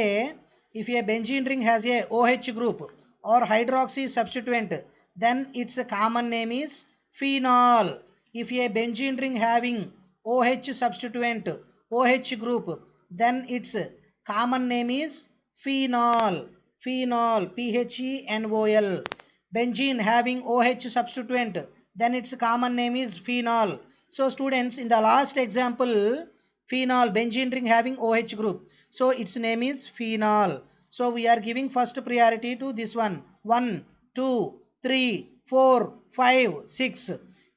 a OH group or hydroxy substituent, then its common name is phenol. If a benzene ring having OH substituent, OH group, then its common name is phenol. Phenol, PHENOL. Benzene having OH substituent, then its common name is phenol. So students, in the last example, phenol, benzene ring having OH group, so its name is phenol. So we are giving first priority to this one. 1, 2, 3, 4, 5, 6.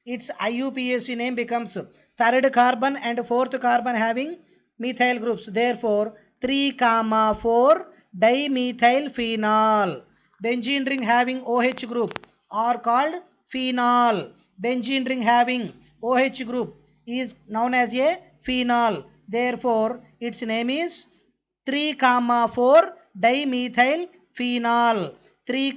Its IUPAC name becomes third carbon and fourth carbon having methyl groups. Therefore 3, 4 dimethyl phenol. Benzene ring having OH group are called phenol. Benzene ring having OH group is known as a phenol. Therefore its name is 3, 4 dimethyl phenol. 3,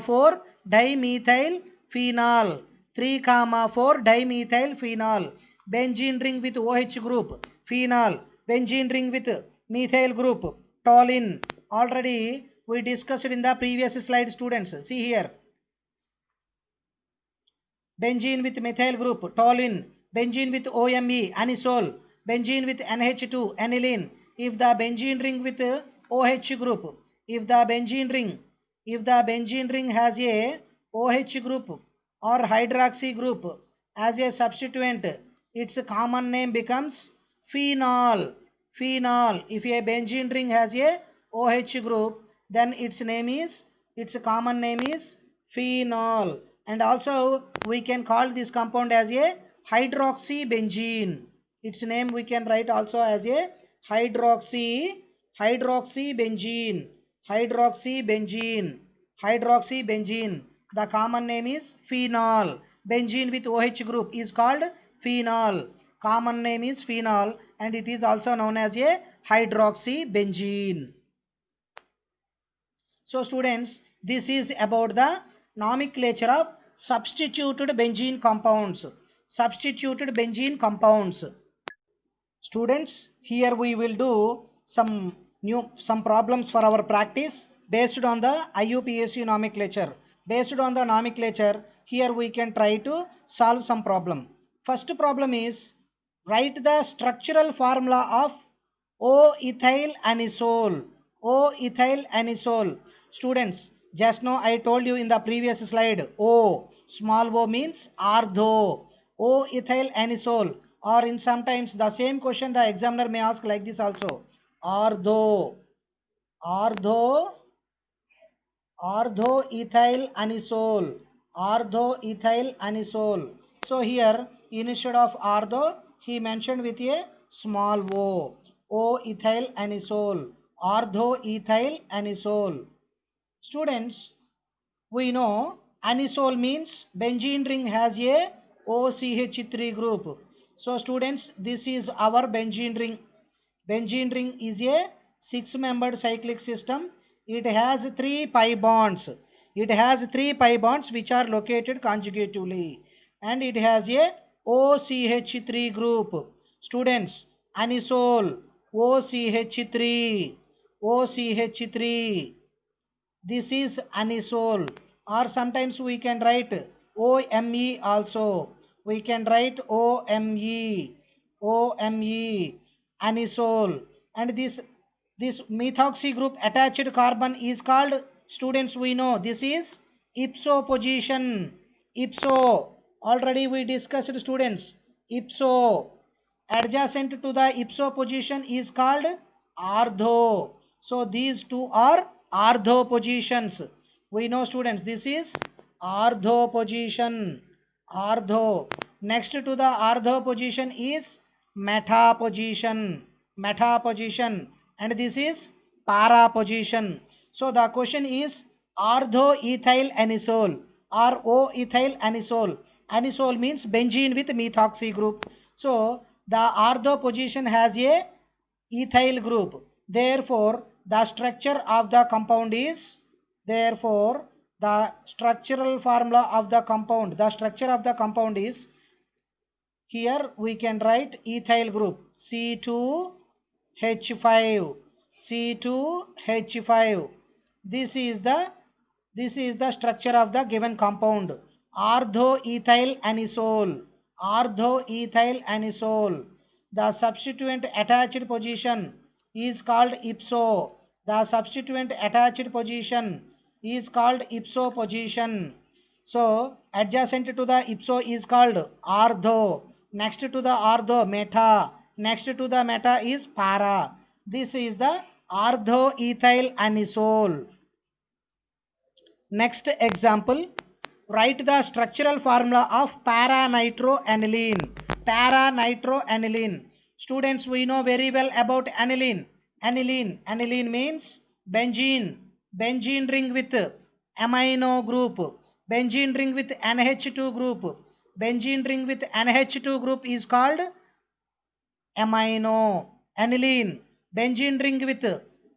4 dimethyl phenol. 3, 4 dimethyl phenol. Benzene ring with OH group, phenol. Benzene ring with methyl group, toluene. Already we discussed in the previous slide, students. See here. Benzene with methyl group, toluene. Benzene with OMe, anisole. Benzene with NH2, aniline. If the benzene ring with OH group, if the benzene ring has a OH group or hydroxy group as a substituent, its common name becomes phenol. Phenol. If a benzene ring has a OH group, then its common name is phenol. And also we can call this compound as a hydroxybenzene. Its name we can write also as a hydroxybenzene. The common name is phenol. Benzene with OH group is called phenol. Common name is phenol and it is also known as a hydroxybenzene. So students, this is about the nomenclature of substituted benzene compounds. Substituted benzene compounds. Students, here we will do some problems for our practice based on the IUPAC nomenclature. Based on the nomenclature, here we can try to solve some problem. First problem is write the structural formula of O-ethyl anisole. O-ethyl anisole. Students, just now I told you in the previous slide, O, small o means ortho. O-ethyl anisole. or in sometimes the same question the examiner may ask like this also. Ortho, ortho, orthoethyl anisole, orthoethyl anisole. So here instead of ortho he mentioned with a small o ethyl anisole, orthoethyl anisole. Students, we know anisole means benzene ring has a OCH3 group. So students, this is our benzene ring. Benzene ring is a 6-membered cyclic system. It has 3 pi bonds. It has 3 pi bonds which are located conjugatively. And it has a OCH3 group. Students, anisole, OCH3, OCH3. This is anisole, or sometimes we can write OMe also. We can write OMe, OMe, anisole. And this methoxy group attached carbon is called, students, we know this is ipso position. Ipso, already we discussed, students. Ipso, adjacent to the ipso position is called ortho. So these two are ortho positions. We know, students, this is ortho position. Ortho. Next to the ortho position is meta position. Meta position. And this is para position. So the question is orthoethyl anisole or O-ethyl anisole. Anisole means benzene with methoxy group. So the ortho position has a ethyl group. Therefore, the structure of the compound is, therefore, the structural formula of the compound, the structure of the compound is, here we can write ethyl group C2H5, C2H5. This is the structure of the given compound. Orthoethyl anisole, orthoethyl anisole. The substituent attached position is called ipso. The substituent attached position is called ipso position. So adjacent to the ipso is called ortho. Next to the ortho, meta. Next to the meta is para. This is the orthoethyl anisole. Next example, write the structural formula of para-nitroaniline. Para-nitroaniline. Students, we know very well about aniline. Aniline means benzene. Benzene ring with amino group. Benzene ring with NH2 group. Benzene ring with NH2 group is called amino. Aniline. Benzene ring with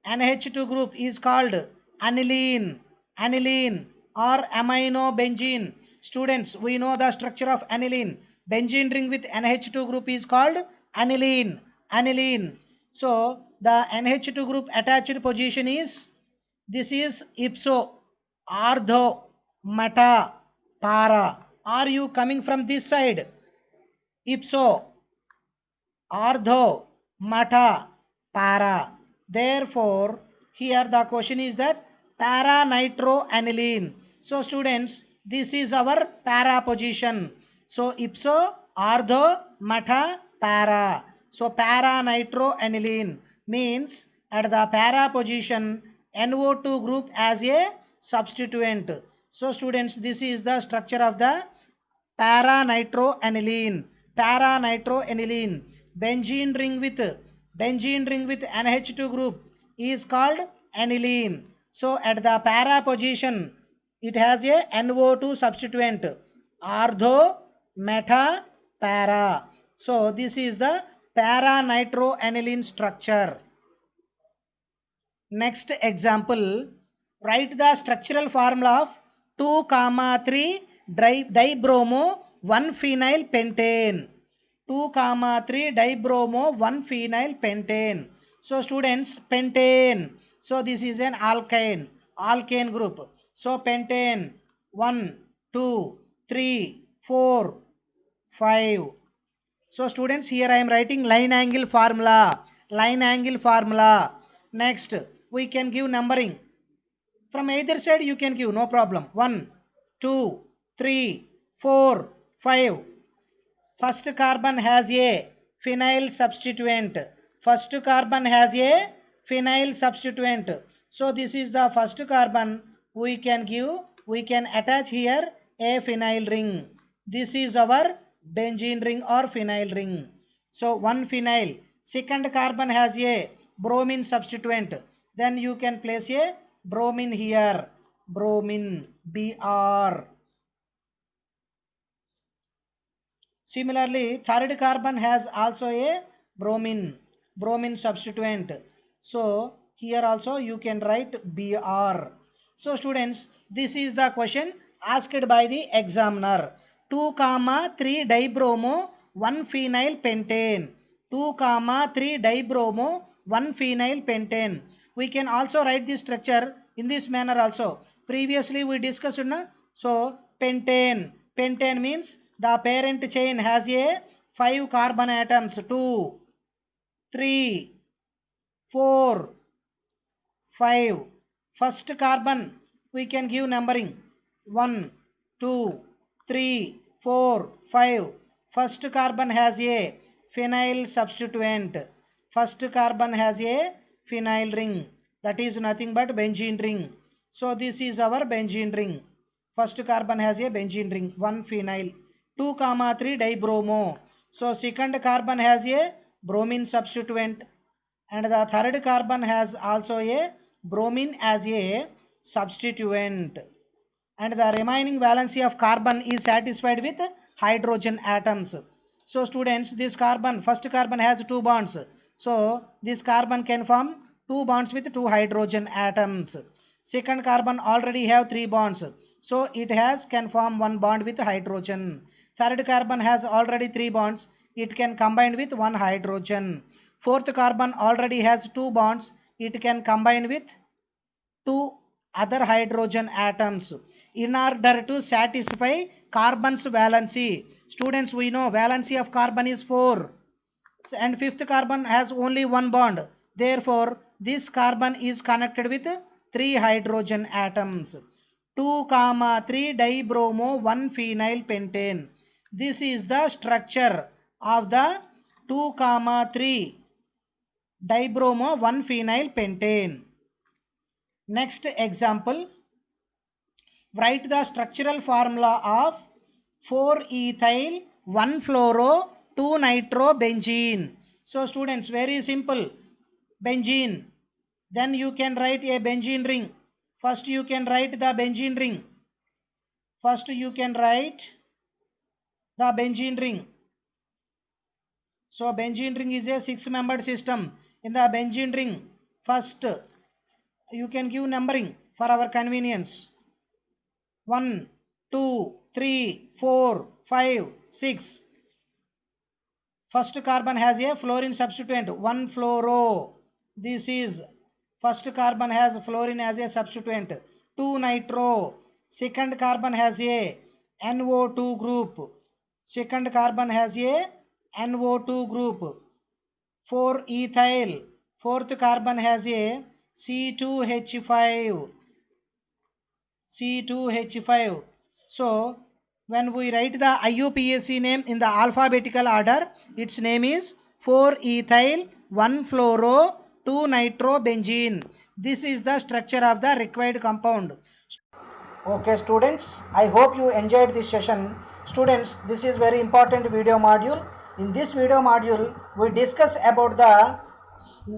NH2 group is called aniline. Aniline or amino benzene. Students, we know the structure of aniline. Benzene ring with NH2 group is called aniline. Aniline. So the NH2 group attached position is, this is ipso, ortho, meta, para. Are you coming from this side? Ipso, ortho, meta, para. Therefore, here the question is that para-nitroaniline. So students, this is our para position. So ipso, ortho, meta, para. So para-nitroaniline means at the para position NO2 group as a substituent. So students, this is the structure of the para-nitroaniline. Para-nitroaniline. Benzene ring with NH2 group is called aniline. So at the para position, it has a NO2 substituent. Ortho, meta, para. So this is the para-nitroaniline structure. Next example, write the structural formula of 2,3 dibromo 1-phenyl pentane. 2,3 dibromo 1-phenyl pentane. So students, pentane. So this is an alkane group. So pentane 1, 2, 3, 4, 5. So students, here I am writing line angle formula. Line angle formula. Next, we can give numbering. From either side you can give, no problem. 1, 2, 3, 4, 5. First carbon has a phenyl substituent. First carbon has a phenyl substituent. So this is the first carbon. We can attach here a phenyl ring. This is our benzene ring or phenyl ring. So one phenyl. Second carbon has a bromine substituent. Then you can place a bromine here. Bromine, Br. Similarly, third carbon has also a bromine substituent. So here also you can write Br. So students, this is the question asked by the examiner. 2, 3 dibromo 1 phenyl pentane. 2, 3 dibromo 1 phenyl pentane. We can also write the structure in this manner also. Previously we discussed, so pentane. Pentane means the parent chain has a 5 carbon atoms. 2, 3, 4, 5. First carbon we can give numbering 1, 2, 3, 4, 5. First carbon has a phenyl substituent. First carbon has a phenyl ring. That is nothing but benzene ring. So this is our benzene ring. First carbon has a benzene ring, 1 phenyl. 2, 3 dibromo. So second carbon has a bromine substituent, and the third carbon has also a bromine as a substituent, and the remaining valency of carbon is satisfied with hydrogen atoms. So students, this carbon, first carbon has 2 bonds. So this carbon can form 2 bonds with 2 hydrogen atoms. Second carbon already have 3 bonds. So it can form 1 bond with hydrogen. Third carbon has already 3 bonds. It can combine with 1 hydrogen. Fourth carbon already has 2 bonds. It can combine with 2 other hydrogen atoms in order to satisfy carbon's valency. Students, we know valency of carbon is 4 and fifth carbon has only 1 bond. Therefore, this carbon is connected with 3 hydrogen atoms. 2, 3 dibromo 1 phenyl pentane. This is the structure of the 2, 3 dibromo 1 phenyl pentane. Next example, write the structural formula of 4-ethyl 1-fluoro 2-nitrobenzene. So students, very simple. Benzene. Then you can write a benzene ring. First you can write the benzene ring. First you can write the benzene ring. So benzene ring is a 6-membered system. In the benzene ring, first you can give numbering for our convenience. 1, 2, 3, 4, 5, 6. First carbon has a fluorine substituent, 1-fluoro. This is first carbon has fluorine as a substituent. 2-nitro. Second carbon has a NO2 group. Second carbon has a NO2 group. 4-ethyl. Fourth carbon has a C2H5. C2H5. So when we write the IUPAC name in the alphabetical order, its name is 4-ethyl 1-fluoro 2-nitrobenzene. This is the structure of the required compound. Okay students, I hope you enjoyed this session. Students, this is very important video module. In this video module, we discuss about the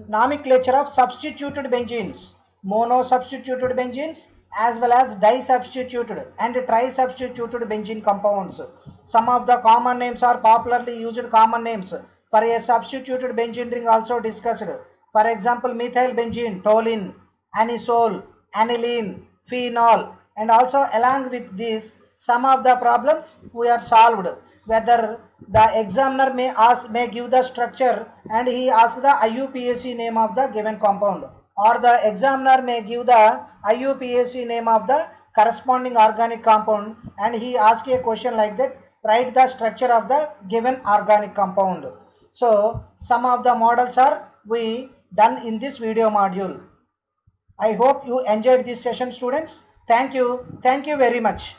nomenclature of substituted benzenes, mono-substituted benzenes as well as di-substituted and tri-substituted benzene compounds. Some of the common names are popularly used common names for a substituted benzene ring also discussed. For example, methyl benzene, toluene, anisole, aniline, phenol, and also along with this some of the problems we are solved, whether the examiner may give the structure and he asks the IUPAC name of the given compound, or the examiner may give the IUPAC name of the corresponding organic compound and he asks a question like that, write the structure of the given organic compound. So some of the models are we done in this video module. I hope you enjoyed this session students. Thank you very much.